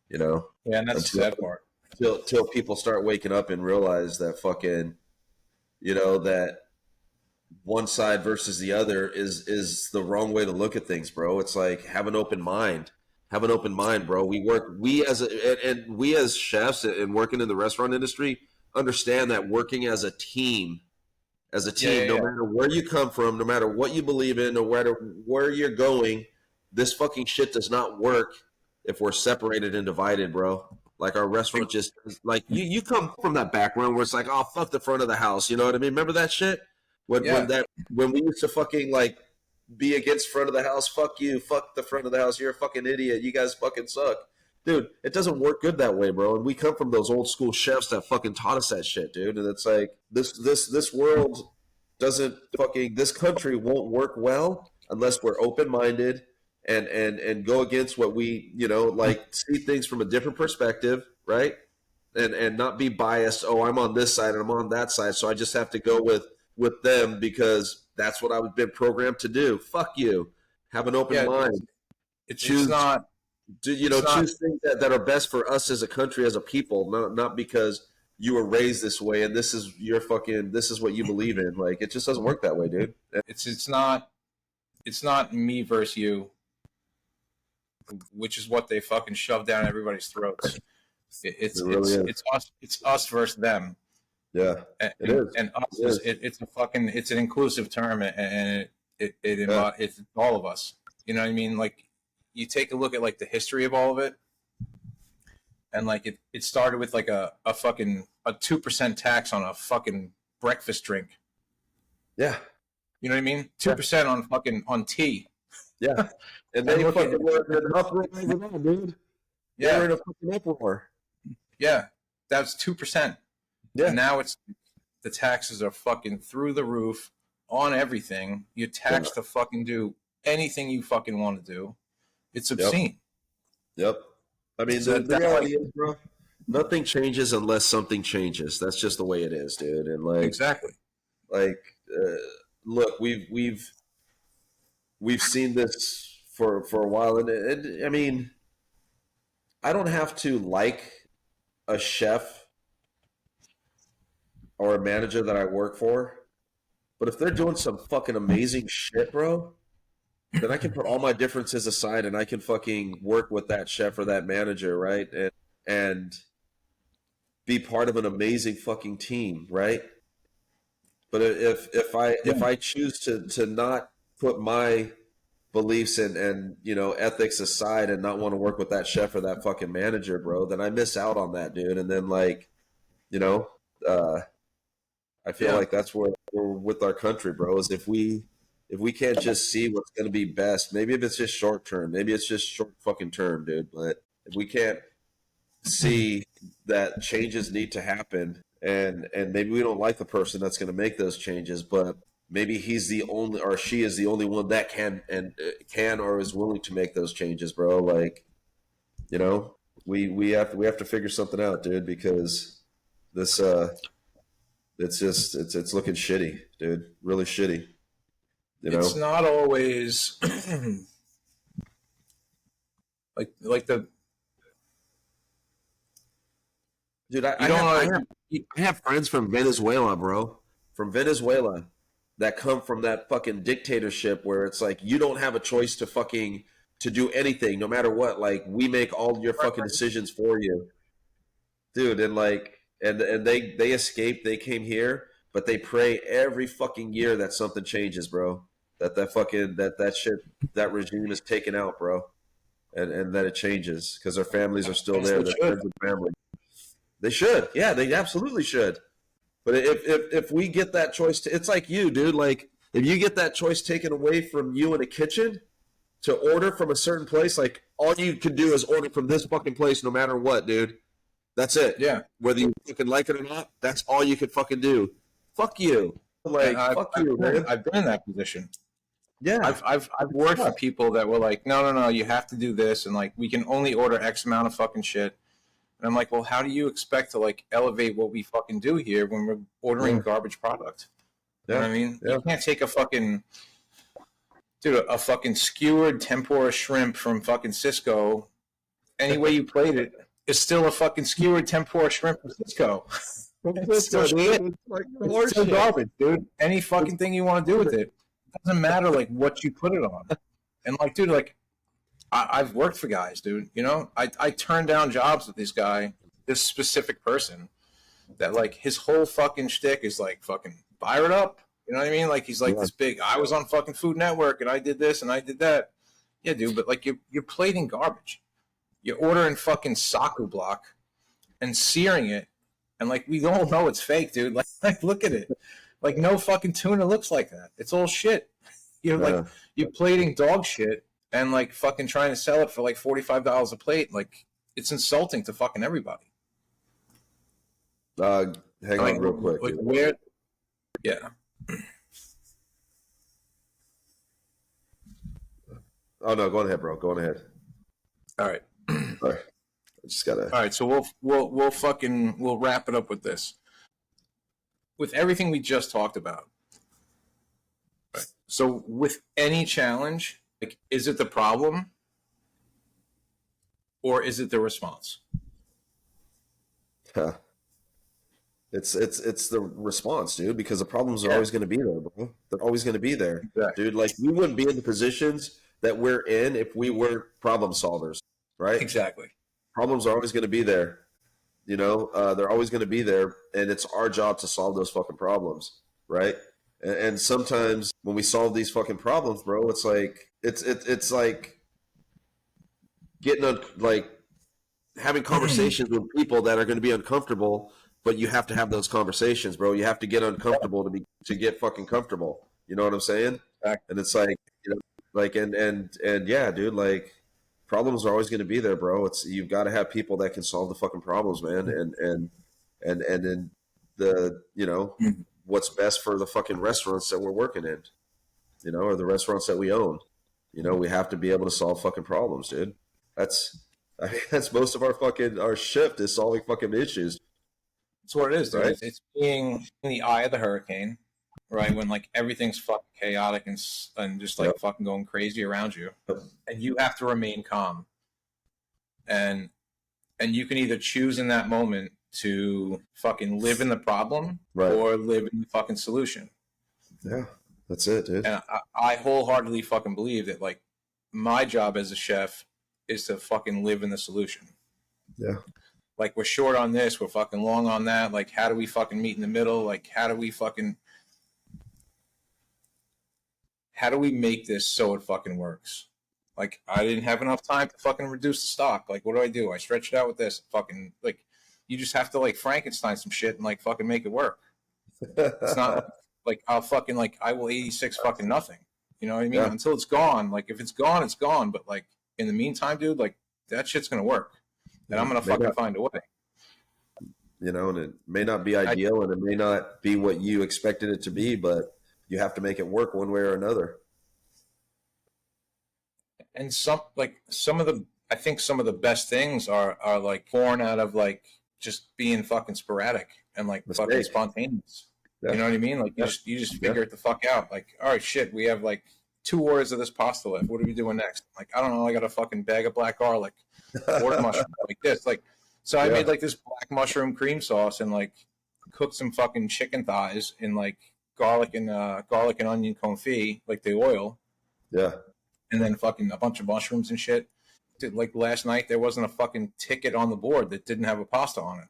Speaker 2: Yeah, and that's the sad part.
Speaker 1: Till people start waking up and realize that fucking, that one side versus the other is the wrong way to look at things, bro. It's like, have an open mind. Have an open mind, bro. We as chefs and working in the restaurant industry understand that working as a team, no matter where you come from, no matter what you believe in, no matter where you're going, this fucking shit does not work if we're separated and divided, bro. Like, our restaurant just, like, you come from that background where it's like, oh, fuck the front of the house. You know what I mean? Remember that shit? When we used to fucking, like, be against front of the house, fuck you, fuck the front of the house, you're a fucking idiot, you guys fucking suck. Dude, it doesn't work good that way, bro. And we come from those old school chefs that fucking taught us that shit, dude. And it's like, this world doesn't fucking, this country won't work well unless we're open-minded and go against what we, like, see things from a different perspective, right? And not be biased, oh, I'm on this side and I'm on that side, so I just have to go with them because that's what I've been programmed to do. Fuck you. Have an open mind. Choose things that are best for us as a country, as a people, not because you were raised this way and this is what you believe in. Like, it just doesn't work that way, dude.
Speaker 2: It's not me versus you, which is what they fucking shove down everybody's throats. It's us versus them.
Speaker 1: Yeah, it is.
Speaker 2: And us it's an inclusive term, and it's all of us. You know what I mean? Like, you take a look at like the history of all of it, and like it started with like a fucking 2% tax on a fucking breakfast drink.
Speaker 1: Yeah,
Speaker 2: you know what I mean? 2% on tea.
Speaker 1: Yeah, and they fucking were in an uproar over that, dude. Yeah, they were in a fucking uproar.
Speaker 2: Yeah, that's 2%. Yeah. And now the taxes are fucking through the roof on everything. You're taxed to fucking do anything you fucking want to do. It's obscene.
Speaker 1: Yep. I mean, the reality is, bro, nothing changes unless something changes. That's just the way it is, dude. And like,
Speaker 2: exactly.
Speaker 1: Like, look, we've seen this for a while, and I mean, I don't have to like a chef or a manager that I work for, but if they're doing some fucking amazing shit, bro, then I can put all my differences aside and I can fucking work with that chef or that manager, right? And be part of an amazing fucking team, right? But if I choose to not put my beliefs and ethics aside and not want to work with that chef or that fucking manager, bro, then I miss out on that, dude. And then like, you know, uh, I feel
Speaker 2: Yeah.
Speaker 1: like that's where we're with our country, bro. Is if we can't just see what's going to be best, maybe if it's just short term, maybe it's just short fucking term, dude. But if we can't see that changes need to happen, and maybe we don't like the person that's going to make those changes, but maybe he's the only or she is the only one that can or is willing to make those changes, bro. Like, we have to figure something out, dude, because this it's looking shitty, dude. Really shitty.
Speaker 2: It's not always like the
Speaker 1: Dude,
Speaker 2: don't
Speaker 1: I have friends from Venezuela, bro. From Venezuela that come from that fucking dictatorship where it's like you don't have a choice to do anything, no matter what. Like we make all your fucking decisions for you. Dude, and like and they escaped, they came here, but they pray every fucking year that something changes, bro. That fucking that shit that regime is taken out, bro. And that it changes because their families are still there, their friends and family. They should. Yeah, they absolutely should. But if we get that choice, it's like you, dude. Like if you get that choice taken away from you in a kitchen to order from a certain place, like all you can do is order from this fucking place, no matter what, dude. That's it.
Speaker 2: Yeah.
Speaker 1: Whether you fucking like it or not, that's all you can fucking do. Fuck you. Like fuck you, man.
Speaker 2: I've been in that position.
Speaker 1: Yeah.
Speaker 2: I've worked for people that were like, no, you have to do this, and like we can only order X amount of fucking shit. And I'm like, well, how do you expect to like elevate what we fucking do here when we're ordering garbage product? You know what I mean?
Speaker 1: Yeah.
Speaker 2: You can't take a fucking a fucking skewered tempura shrimp from fucking Cisco. Any way you plate it, it's still a fucking skewered tempura shrimp from Cisco. It's still shit. It's still garbage, dude. Any fucking thing you want to do with it. Doesn't matter like what you put it on. And like, dude, like I've worked for guys, dude. I turned down jobs with this specific person that like his whole fucking shtick is like fucking fire it up. You know what I mean? Like he's like this big. I was on fucking Food Network and I did this and I did that. Yeah, dude, but like you're plating garbage. You're ordering fucking soccer block and searing it, and like we all know it's fake, dude. Like look at it. Like no fucking tuna looks like that. It's all shit. Like you're plating dog shit and like fucking trying to sell it for like $45 a plate. Like it's insulting to fucking everybody.
Speaker 1: Hang on real quick.
Speaker 2: Like where? Yeah.
Speaker 1: Oh no, go on ahead, bro. Go on ahead.
Speaker 2: All right.
Speaker 1: All right. I just gotta.
Speaker 2: All right. So we'll wrap it up with this. With everything we just talked about. Right. So with any challenge, like, is it the problem or is it the response?
Speaker 1: Yeah. It's the response, dude, because the problems are always going to be there, bro. They're always going to be there,
Speaker 2: Exactly.
Speaker 1: dude. Like we wouldn't be in the positions that we're in if we weren't problem solvers, right?
Speaker 2: Exactly.
Speaker 1: Problems are always going to be there. They're always going to be there, and it's our job to solve those fucking problems, right? And sometimes when we solve these fucking problems, bro, it's like it's like getting on, like having conversations with people that are going to be uncomfortable, but you have to have those conversations, bro. You have to get uncomfortable to get fucking comfortable. You know what I'm saying?
Speaker 2: Exactly.
Speaker 1: And it's like, like and yeah, dude, like problems are always going to be there, bro. You've got to have people that can solve the fucking problems, man. And then what's best for the fucking restaurants that we're working in, or the restaurants that we own. We have to be able to solve fucking problems, dude. That's most of our shift is solving fucking issues.
Speaker 2: That's what it is, dude.
Speaker 1: Right.
Speaker 2: It's being in the eye of the hurricane right? When like everything's fucking chaotic and just like fucking going crazy around you, and you have to remain calm. And you can either choose in that moment to fucking live in the problem or live in the fucking solution.
Speaker 1: Yeah, that's it, dude.
Speaker 2: And I wholeheartedly fucking believe that like my job as a chef is to fucking live in the solution.
Speaker 1: Yeah.
Speaker 2: Like we're short on this, we're fucking long on that. Like how do we fucking meet in the middle? Like how do we make this so it fucking works? Like I didn't have enough time to fucking reduce the stock. Like what do? I stretch it out with this. Fucking like you just have to like Frankenstein some shit and like fucking make it work. It's not like I'll fucking like I will 86 fucking nothing. You know what I mean? Until it's gone. Like if it's gone, it's gone. But like in the meantime, dude, like that shit's gonna work. And I'm gonna fucking find a way.
Speaker 1: You know, and it may not be ideal and it may not be what you expected it to be, but you have to make it work one way or another.
Speaker 2: And I think some of the best things are like born out of like just being fucking sporadic and like fucking spontaneous. Yeah. You know what I mean? Like you just figure it the fuck out. Like, all right, shit, we have like 2 orders of this pasta left. What are we doing next? Like, I don't know. I got a fucking bag of black garlic, quarter mushroom, like this. Like, so I made like this black mushroom cream sauce and like cooked some fucking chicken thighs in like garlic and onion confit, like the oil.
Speaker 1: Yeah.
Speaker 2: And then fucking a bunch of mushrooms and shit. Dude, like last night, there wasn't a fucking ticket on the board that didn't have a pasta on it.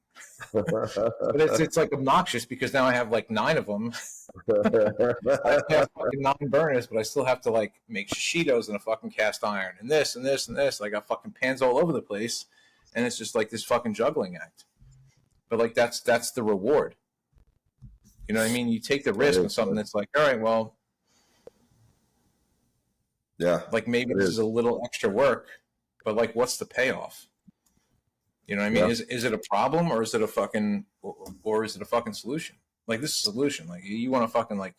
Speaker 2: But it's like obnoxious because now I have like 9 of them. I have fucking 9 burners, but I still have to like make shishitos in a fucking cast iron and this and this and this. I got fucking pans all over the place, and it's just like this fucking juggling act. But like that's the reward. You know what I mean? You take the risk on something that's like, all right, well,
Speaker 1: yeah, like
Speaker 2: maybe this is a little extra work, but like, what's the payoff? You know what I mean? Is it a problem or is it a fucking solution? Like this is a solution. Like you want to fucking like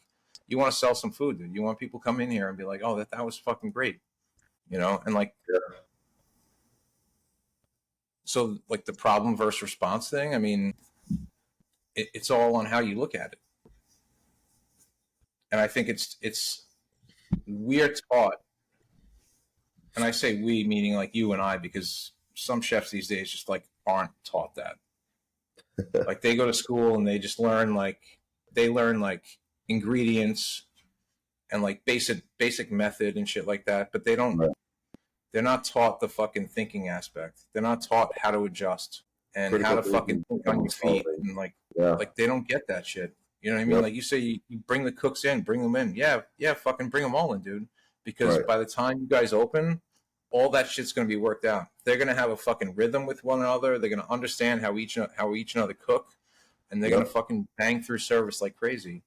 Speaker 2: you want to sell some food, dude. You want people to come in here and be like, oh, that was fucking great, you know? And like, so like the problem versus response thing. I mean, it's all on how you look at it, and I think we're taught. And I say we, meaning like you and I, because some chefs these days just like aren't taught that. Like they go to school and they just learn like ingredients and like basic method and shit like that, but they're not taught the fucking thinking aspect. They're not taught how to adjust and how to fucking think on your feet and like they don't get that shit. You know what I mean? Like you say you bring the cooks in, bring them in. Yeah, fucking bring them all in, dude. Because by the time you guys open, all that shit's going to be worked out. They're going to have a fucking rhythm with one another. They're going to understand how each other cook, and they're going to fucking bang through service like crazy.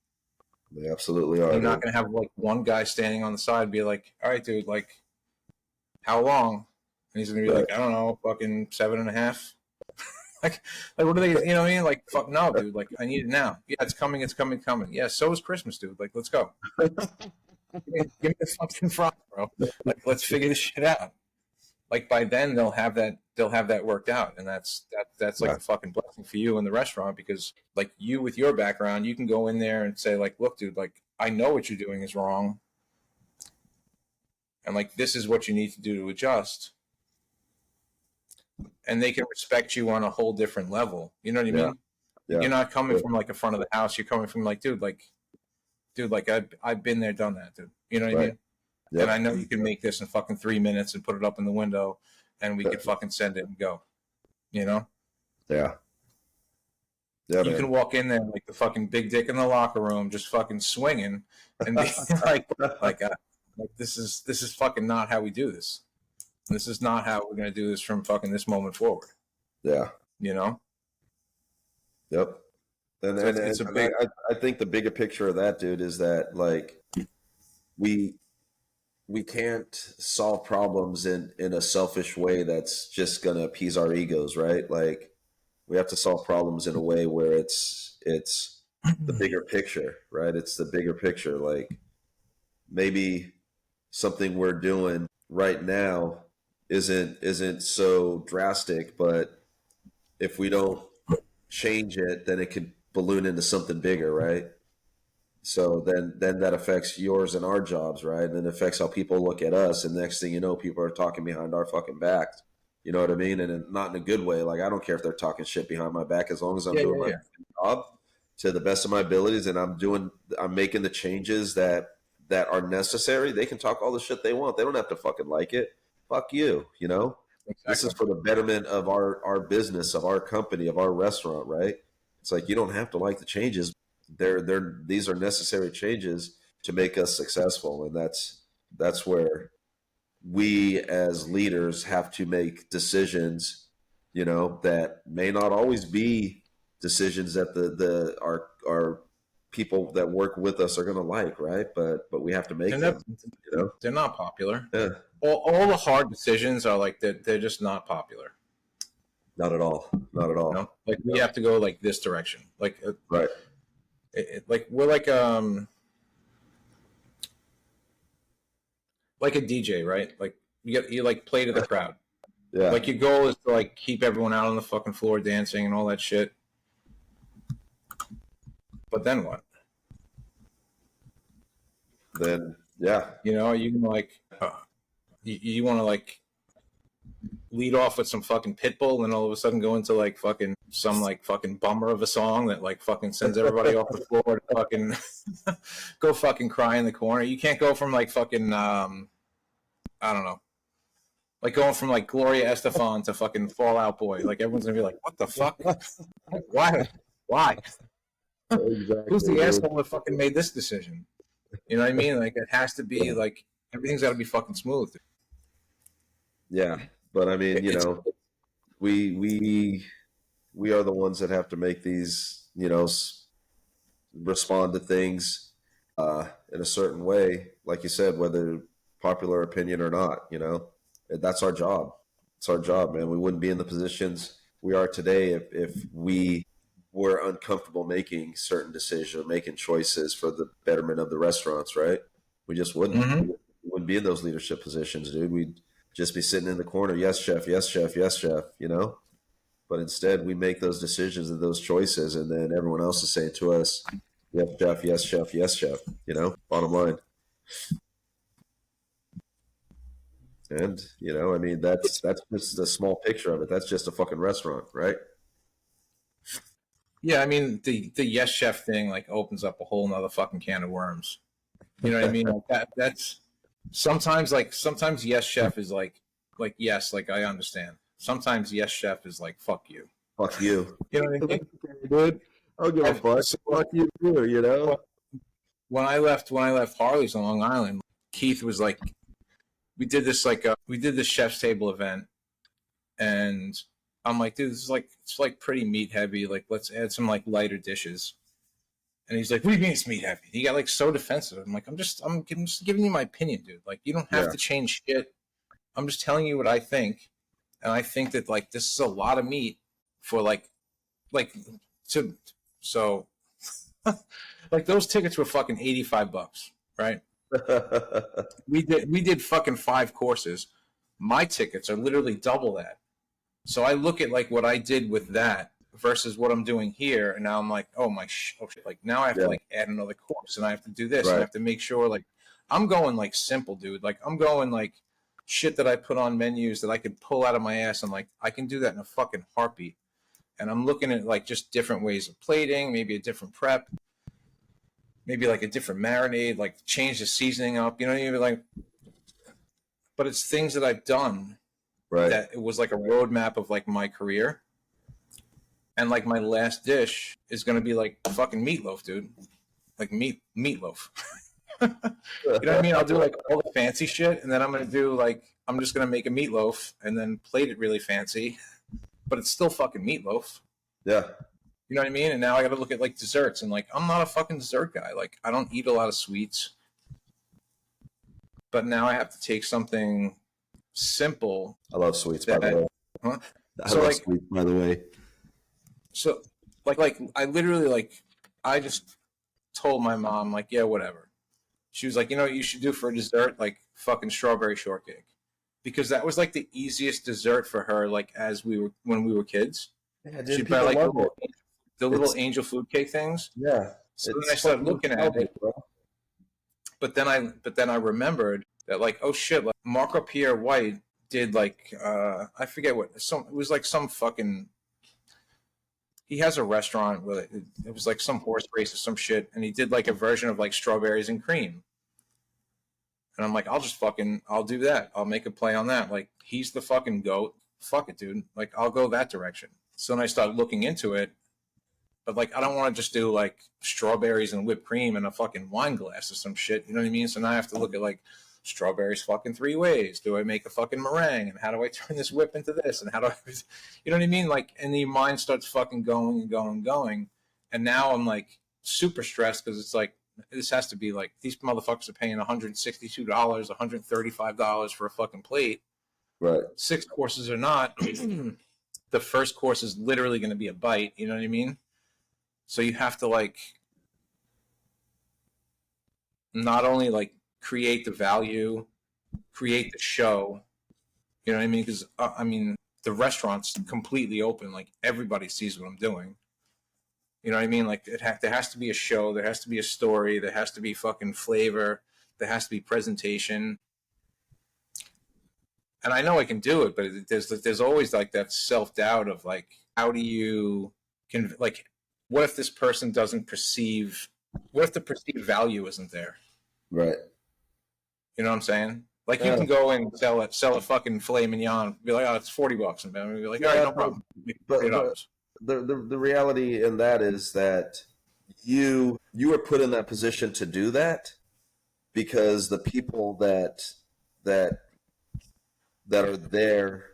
Speaker 1: They absolutely are.
Speaker 2: You're not going to have like one guy standing on the side and be like, all right, dude, like, how long? And he's going to be like, I don't know, fucking 7.5. like what do they, you know what I mean? Like, fuck no, dude. Like, I need it now. Yeah, it's coming. Yeah, so is Christmas, dude. Like, let's go. Give me the fucking fry, bro. Like, let's figure this shit out. Like by then they'll have that worked out, and that's like a fucking blessing for you in the restaurant, because like you with your background, you can go in there and say like, look, dude, like I know what you're doing is wrong, and like this is what you need to do to adjust, and they can respect you on a whole different level. You know what I mean? Yeah. You're not coming from like a front of the house. You're coming from like, dude, like I've been there, done that, dude. You know what I mean? Yep. And I know you can make this in fucking 3 minutes and put it up in the window, and we could fucking send it and go. You know? Yeah. Yeah. You can walk in there like the fucking big dick in the locker room, just fucking swinging, and be like this is fucking not how we do this. This is not how we're gonna do this from fucking this moment forward. Yeah. You know? Yep. And it's a big. I think the bigger picture of that, dude, is that like we can't solve problems in a selfish way that's just gonna appease our egos, right? Like we have to solve problems in a way where it's the bigger picture, right? It's the bigger picture. Like maybe something we're doing right now isn't so drastic, but if we don't change it, then it could balloon into something bigger, right?
Speaker 1: So then that affects yours and our jobs, right? And it affects how people look at us. And next thing you know, people are talking behind our fucking backs. You know what I mean? And not in a good way. Like I don't care if they're talking shit behind my back as long as I'm
Speaker 2: Yeah,
Speaker 1: doing
Speaker 2: yeah,
Speaker 1: my
Speaker 2: yeah.
Speaker 1: job to the best of my abilities and I'm making the changes that are necessary. They can talk all the shit they want. They don't have to fucking like it. Fuck you, you know? This is
Speaker 2: Exactly.
Speaker 1: for the betterment of our business, of our company, of our restaurant, right? It's like you don't have to like the changes. These are necessary changes to make us successful, and that's where we as leaders have to make decisions, you know, that may not always be decisions that the our people that work with us are going to like, right? But we have to
Speaker 2: They're
Speaker 1: make
Speaker 2: not,
Speaker 1: them, you know.
Speaker 2: they're not popular.
Speaker 1: Yeah,
Speaker 2: All the hard decisions are like they're just not popular.
Speaker 1: not at all, not at
Speaker 2: You
Speaker 1: all.
Speaker 2: know, like we
Speaker 1: No.
Speaker 2: have to go like this direction.
Speaker 1: Right.
Speaker 2: Like we're like a DJ, right? Like you like play to the crowd.
Speaker 1: Yeah.
Speaker 2: Like your goal is to like keep everyone out on the fucking floor dancing and all that shit. But then what?
Speaker 1: Then yeah.
Speaker 2: You know, you can like you want to like lead off with some fucking Pitbull and all of a sudden go into like fucking some like fucking bummer of a song that like fucking sends everybody off the floor to fucking go fucking cry in the corner. You can't go from like fucking I don't know. Like going from like Gloria Estefan to fucking Fall Out Boy. Like everyone's gonna be like, what the fuck? Why? Why?
Speaker 1: Exactly.
Speaker 2: Who's the
Speaker 1: dude.
Speaker 2: asshole that fucking made this decision? You know what I mean? Like it has to be like everything's got to be fucking smooth.
Speaker 1: Yeah, but I mean, you
Speaker 2: It's
Speaker 1: know, we are the ones that have to make these, you know, respond to things in a certain way, like you said, whether popular opinion or not. You know, that's our job. It's our job, man. We wouldn't be in the positions we are today if we were uncomfortable making certain decisions, making choices for the betterment of the restaurants, right? We just wouldn't.
Speaker 2: Mhm.
Speaker 1: We wouldn't be in those leadership positions, dude. We'd just be sitting in the corner, yes, chef, yes, chef, yes, chef, you know? But instead, we make those decisions and those choices, and then everyone else is saying to us, yes, chef, yes, chef, yes, chef, you know? Bottom line. And, you know, I mean, that's just a small picture of it. That's just a fucking restaurant, right?
Speaker 2: Yeah, I mean the yes chef thing like opens up a whole nother fucking can of worms. You know what I mean? Like that's sometimes yes chef is like yes, like I understand. Sometimes yes chef is like fuck you.
Speaker 1: Fuck you.
Speaker 2: You know what I mean?
Speaker 1: Dude, I don't give a fuck.
Speaker 2: So,
Speaker 1: Fuck you, too, you know?
Speaker 2: when I left Harley's on Long Island, Keith was like we did this chef's table event and I'm like, dude, this is like it's like pretty meat heavy. Like let's add some like lighter dishes. And he's like, "What do you mean it's meat heavy?" He got like so defensive. I'm like, I'm just giving you my opinion, dude. Like, you don't have
Speaker 1: Yeah.
Speaker 2: to change shit. I'm just telling you what I think, and I think that like this is a lot of meat for like to so like those tickets were fucking $85, right? We did fucking 5 courses. My tickets are literally double that. So I look at like what I did with that versus what I'm doing here, and now I'm like, oh shit! Like now I have
Speaker 1: Yeah.
Speaker 2: to like add another course, and I have to do this, and
Speaker 1: Right.
Speaker 2: I have to make sure like I'm going like simple, dude. Like I'm going like shit that I put on menus that I could pull out of my ass, and like I can do that in a fucking heartbeat. And I'm looking at like just different ways of plating, maybe a different prep, maybe like a different marinade, like change the seasoning up. You know what I mean? Like, but it's things that I've done
Speaker 1: Right.
Speaker 2: that it was like a roadmap of like my career. And like my last dish is gonna be like fucking meatloaf, dude. Like meatloaf. You know what I mean? I'll do like all the fancy shit, and then I'm gonna do like I'm just gonna make a meatloaf and then plate it really fancy, but it's still fucking meatloaf.
Speaker 1: Yeah.
Speaker 2: You know what I mean? And now I got to look at like desserts, and like I'm not a fucking dessert guy. Like I don't eat a lot of sweets, but now I have to take something simple.
Speaker 1: I love sweets, by
Speaker 2: That-
Speaker 1: the way.
Speaker 2: Huh?
Speaker 1: I
Speaker 2: So,
Speaker 1: love
Speaker 2: like-
Speaker 1: sweets, by the way.
Speaker 2: So like I literally like I just told my mom like yeah whatever. She was like, you know what you should do for a dessert, like fucking strawberry shortcake, because that was like the easiest dessert for her. Like as we were when we were kids,
Speaker 1: Yeah,
Speaker 2: she'd buy like the little
Speaker 1: It's-
Speaker 2: angel food cake things.
Speaker 1: Yeah.
Speaker 2: So then I started looking at it,
Speaker 1: bro.
Speaker 2: but then I remembered that, like, oh shit, like Marco Pierre White did, like, I forget what, it was like some fucking, he has a restaurant where it was like some horse race or some shit, and he did like a version of like strawberries and cream. And I'm like, I'll do that. I'll make a play on that. Like, he's the fucking GOAT. Fuck it, dude. Like, I'll go that direction. So then I started looking into it. But, like, I don't want to just do, like, strawberries and whipped cream in a fucking wine glass or some shit. You know what I mean? So now I have to look at, like, strawberries fucking 3 ways. Do I make a fucking meringue? And how do I turn this whip into this? And how do I, you know what I mean? Like, and the mind starts fucking going and going and going. And now I'm, like, super stressed because it's like, this has to be like, these motherfuckers are paying $162, $135 for a fucking plate.
Speaker 1: Right.
Speaker 2: 6 courses or not. The first course is literally going to be a bite. You know what I mean? So you have to, like, not only like create the value, create the show. You know what I mean? Because I mean, the restaurant's completely open. Like, everybody sees what I'm doing. You know what I mean? Like, there has to be a show. There has to be a story. There has to be fucking flavor. There has to be presentation. And I know I can do it, but there's always like that self-doubt of like, how do you like, what if this person doesn't perceive, what if the perceived value isn't there?
Speaker 1: Right.
Speaker 2: You know what I'm saying? Like, you can go and sell a fucking filet mignon, be like, oh, it's $40, and be like, all right, no problem.
Speaker 1: But the reality in that is that you were put in that position to do that because the people that are there,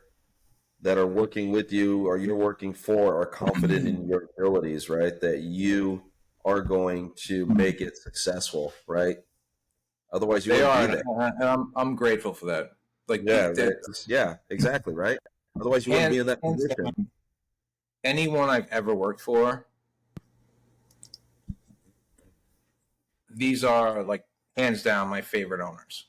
Speaker 1: that are working with you or you're working for, are confident in your abilities, right? That you are going to make it successful, right? Otherwise, you wouldn't be there.
Speaker 2: And I'm grateful for that. Like,
Speaker 1: Yeah, exactly, right? Otherwise, you wouldn't be in that position.
Speaker 2: Anyone I've ever worked for, these are, like, hands down my favorite owners.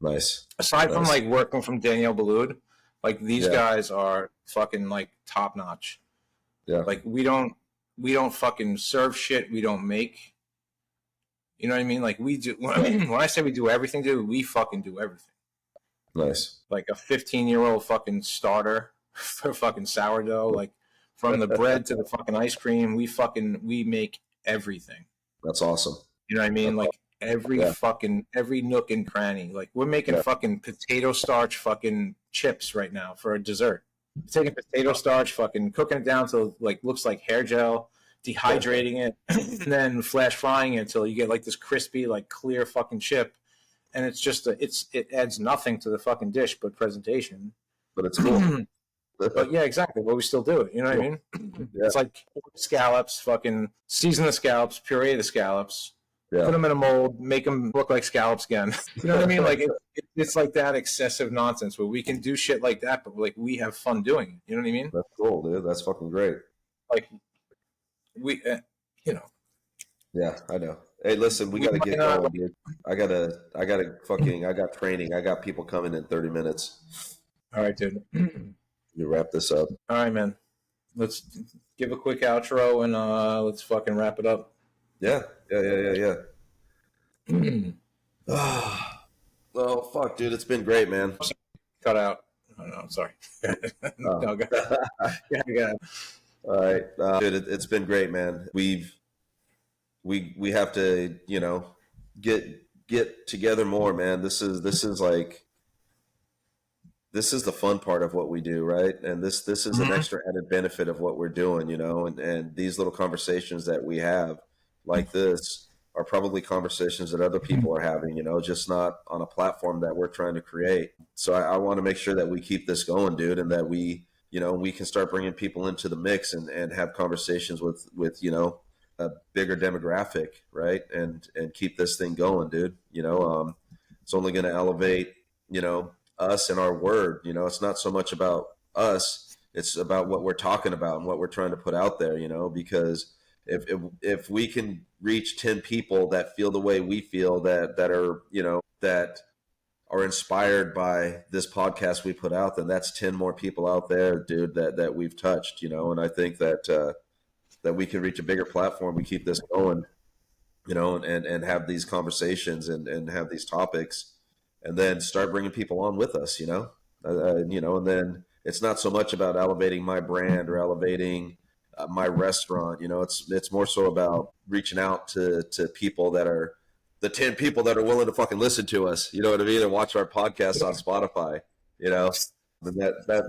Speaker 1: Nice.
Speaker 2: Aside from, like, working from Daniel Boulud, like, these guys are fucking, like, top notch.
Speaker 1: Yeah.
Speaker 2: Like, we don't fucking serve shit we don't make. You know what I mean? Like, we do. When I say we do everything, dude, we fucking do everything.
Speaker 1: Nice.
Speaker 2: Like a 15-year-old fucking starter for fucking sourdough, like, from the bread to the fucking ice cream, we make everything.
Speaker 1: That's awesome.
Speaker 2: You know what I mean? Like, every nook and cranny. Like, we're making fucking potato starch fucking chips right now for a dessert. Taking potato starch, fucking cooking it down till, like, looks like hair gel, dehydrating it, and then flash frying it until you get, like, this crispy, like, clear fucking chip. And it's just it adds nothing to the fucking dish but presentation.
Speaker 1: But it's cool.
Speaker 2: But yeah, exactly. But we still do it. You know what I mean? It's like scallops, fucking season the scallops, puree the scallops, put them in a mold, make them look like scallops again. You know what I mean? Like, it's like that excessive nonsense where we can do shit like that, but, like, we have fun doing it. You know what I mean?
Speaker 1: That's cool, dude. That's fucking great.
Speaker 2: Like, we, you know.
Speaker 1: Yeah, I know. Hey, listen, we got to get going, dude. I got training. I got people coming in 30 minutes.
Speaker 2: All right, dude.
Speaker 1: You wrap this up.
Speaker 2: All right, man. Let's give a quick outro and let's fucking wrap it up.
Speaker 1: Yeah. Well, fuck, dude. It's been great, man.
Speaker 2: Cut out. Oh, no, sorry. No, go ahead.
Speaker 1: All right. Dude, it's been great, man. We have to, get together more, man. This is the fun part of what we do, right? And this is an extra added benefit of what we're doing, and these little conversations that we have like this are probably conversations that other people are having, just not on a platform that we're trying to create. So I want to make sure that we keep this going, dude, and that we can start bringing people into the mix and have conversations with a bigger demographic, right? And keep this thing going, dude. It's only going to elevate, us and our word. It's not so much about us, it's about what we're talking about and what we're trying to put out there, because if we can reach 10 people that feel the way we feel, that are inspired by this podcast we put out, then that's 10 more people out there, dude, that we've touched, and I think that we can reach a bigger platform. We keep this going, you know, and have these conversations and have these topics, and then start bringing people on with us, you know, and then it's not so much about elevating my brand or elevating my restaurant. You know, it's more so about reaching out to people that are the 10 people that are willing to fucking listen to us. You know what I mean? And watch our podcast on Spotify. You know, and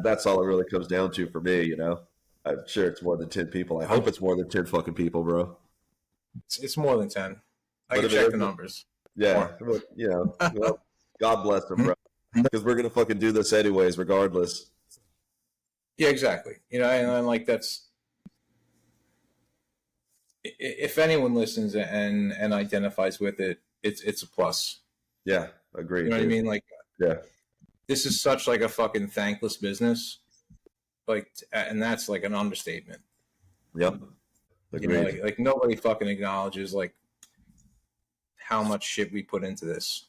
Speaker 1: that's all it really comes down to for me. You know, I'm sure it's more than 10 people. I hope it's more than 10 fucking people, bro.
Speaker 2: It's more than 10. I
Speaker 1: But
Speaker 2: can
Speaker 1: if it
Speaker 2: check the
Speaker 1: isn't-
Speaker 2: numbers.
Speaker 1: Yeah, you know, well, God bless them, bro. Because we're gonna fucking do this anyways, regardless.
Speaker 2: Yeah, exactly. You know, and like that's if anyone listens and identifies with it, it's a plus.
Speaker 1: Yeah, agreed.
Speaker 2: You know what I
Speaker 1: dude.
Speaker 2: mean? Like
Speaker 1: Yeah,
Speaker 2: this is such like a fucking thankless business, like, and that's like an understatement.
Speaker 1: yep,
Speaker 2: You know,
Speaker 1: agreed.
Speaker 2: like nobody fucking acknowledges like how much shit we put into this.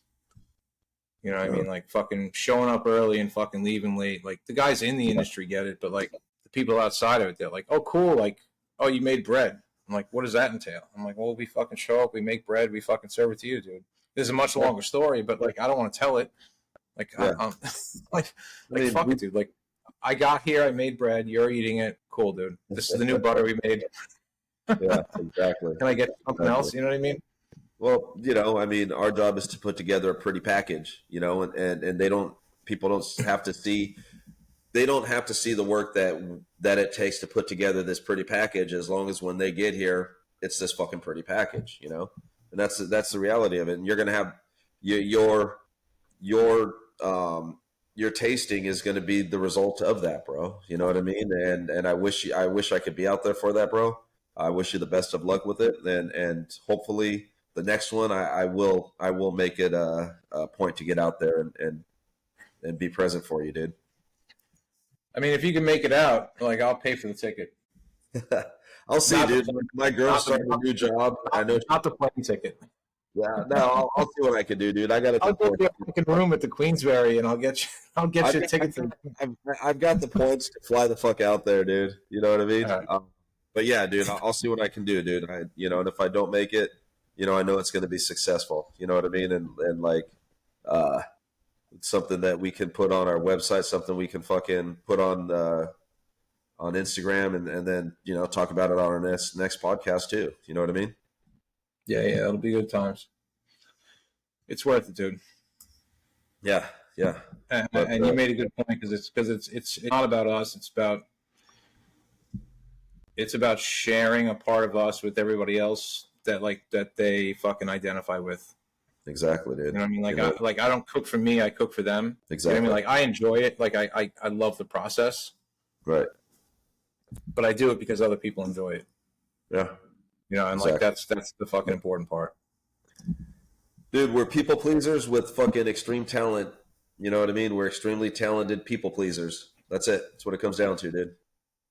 Speaker 2: You know what I mean? Like fucking showing up early and fucking leaving late. Like the guys in the industry get it, but like the people outside of it, they're like, "Oh, cool! Like, oh, you made bread." I'm like, "What does that entail?" I'm like, "Well, we fucking show up, we make bread, we fucking serve it to you, dude." This is a much longer story, but like I don't want to tell it. Like,
Speaker 1: Yeah.
Speaker 2: like
Speaker 1: I mean,
Speaker 2: fuck it, dude. Like, I got here, I made bread, you're eating it. Cool, dude. This is the new butter we made.
Speaker 1: yeah, exactly.
Speaker 2: Can I get something else? You know what I mean?
Speaker 1: Well, you know, I mean, our job is to put together a pretty package, you know, and people don't have to see, they don't have to see the work that it takes to put together this pretty package, as long as when they get here, it's this fucking pretty package, you know, and that's the reality of it. And you're gonna have your tasting is going to be the result of that, bro. You know what I mean? And I wish I could be out there for that, bro. I wish you the best of luck with it, and hopefully the next one I will make it a point to get out there and be present for you, dude.
Speaker 2: I mean, if you can make it out, like I'll pay for the ticket.
Speaker 1: I'll see,
Speaker 2: Not the-
Speaker 1: dude. My girl's
Speaker 2: not the-
Speaker 1: starting a new job. I know.
Speaker 2: Not the plane ticket.
Speaker 1: Yeah, no, I'll see what I can do, dude. I got
Speaker 2: I'll
Speaker 1: to.
Speaker 2: go to a fucking room at the Queensberry and I'll get you a ticket to.
Speaker 1: I've got the points to fly the fuck out there, dude. You know what I mean?
Speaker 2: All right.
Speaker 1: But yeah, dude, I'll see what I can do, dude. And if I don't make it, I know it's going to be successful. You know what I mean? And like, it's something that we can put on our website, something we can fucking put on Instagram, and then talk about it on our next podcast too. You know what I mean?
Speaker 2: Yeah, it'll be good times. It's worth it, dude.
Speaker 1: Yeah.
Speaker 2: And,
Speaker 1: But,
Speaker 2: and you made a good point because it's not about us. It's about sharing a part of us with everybody else that they fucking identify with.
Speaker 1: Exactly, dude.
Speaker 2: You know what I mean? Like I don't cook for me, I cook for them.
Speaker 1: Exactly.
Speaker 2: You know what I mean? Like I enjoy it. Like I love the process,
Speaker 1: Right.
Speaker 2: but I do it because other people enjoy it.
Speaker 1: Yeah.
Speaker 2: You know, and
Speaker 1: Exactly.
Speaker 2: like that's the fucking important part.
Speaker 1: Dude, we're people pleasers with fucking extreme talent. You know what I mean? We're extremely talented people pleasers. That's it. That's what it comes down to, dude.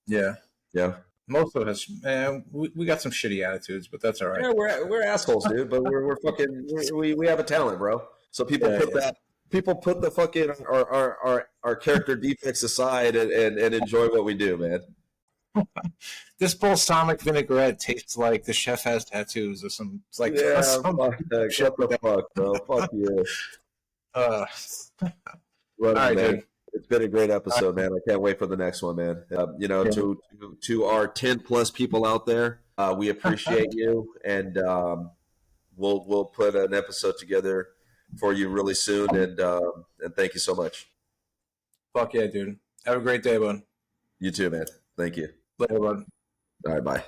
Speaker 2: Yeah.
Speaker 1: Yeah.
Speaker 2: Most of us, man, we got some shitty attitudes, but that's all right.
Speaker 1: Yeah, we're assholes, dude. But we're fucking we have a talent, bro. So people put the fucking our character defects aside and enjoy what we do, man.
Speaker 2: This balsamic vinaigrette tastes like the chef has tattoos or some. It's like
Speaker 1: Yeah,
Speaker 2: some
Speaker 1: fuck that.
Speaker 2: shit
Speaker 1: What the fuck, bro? Fuck you.
Speaker 2: uh,
Speaker 1: Love
Speaker 2: all right,
Speaker 1: you, man.
Speaker 2: dude.
Speaker 1: It's been a great episode, man. I can't wait for the next one, man. To our 10 plus people out there, we appreciate you, and we'll put an episode together for you really soon. And thank you so much.
Speaker 2: Fuck yeah, dude. Have a great day, bud.
Speaker 1: You too, man. Thank you.
Speaker 2: Later, bud.
Speaker 1: All right, bye.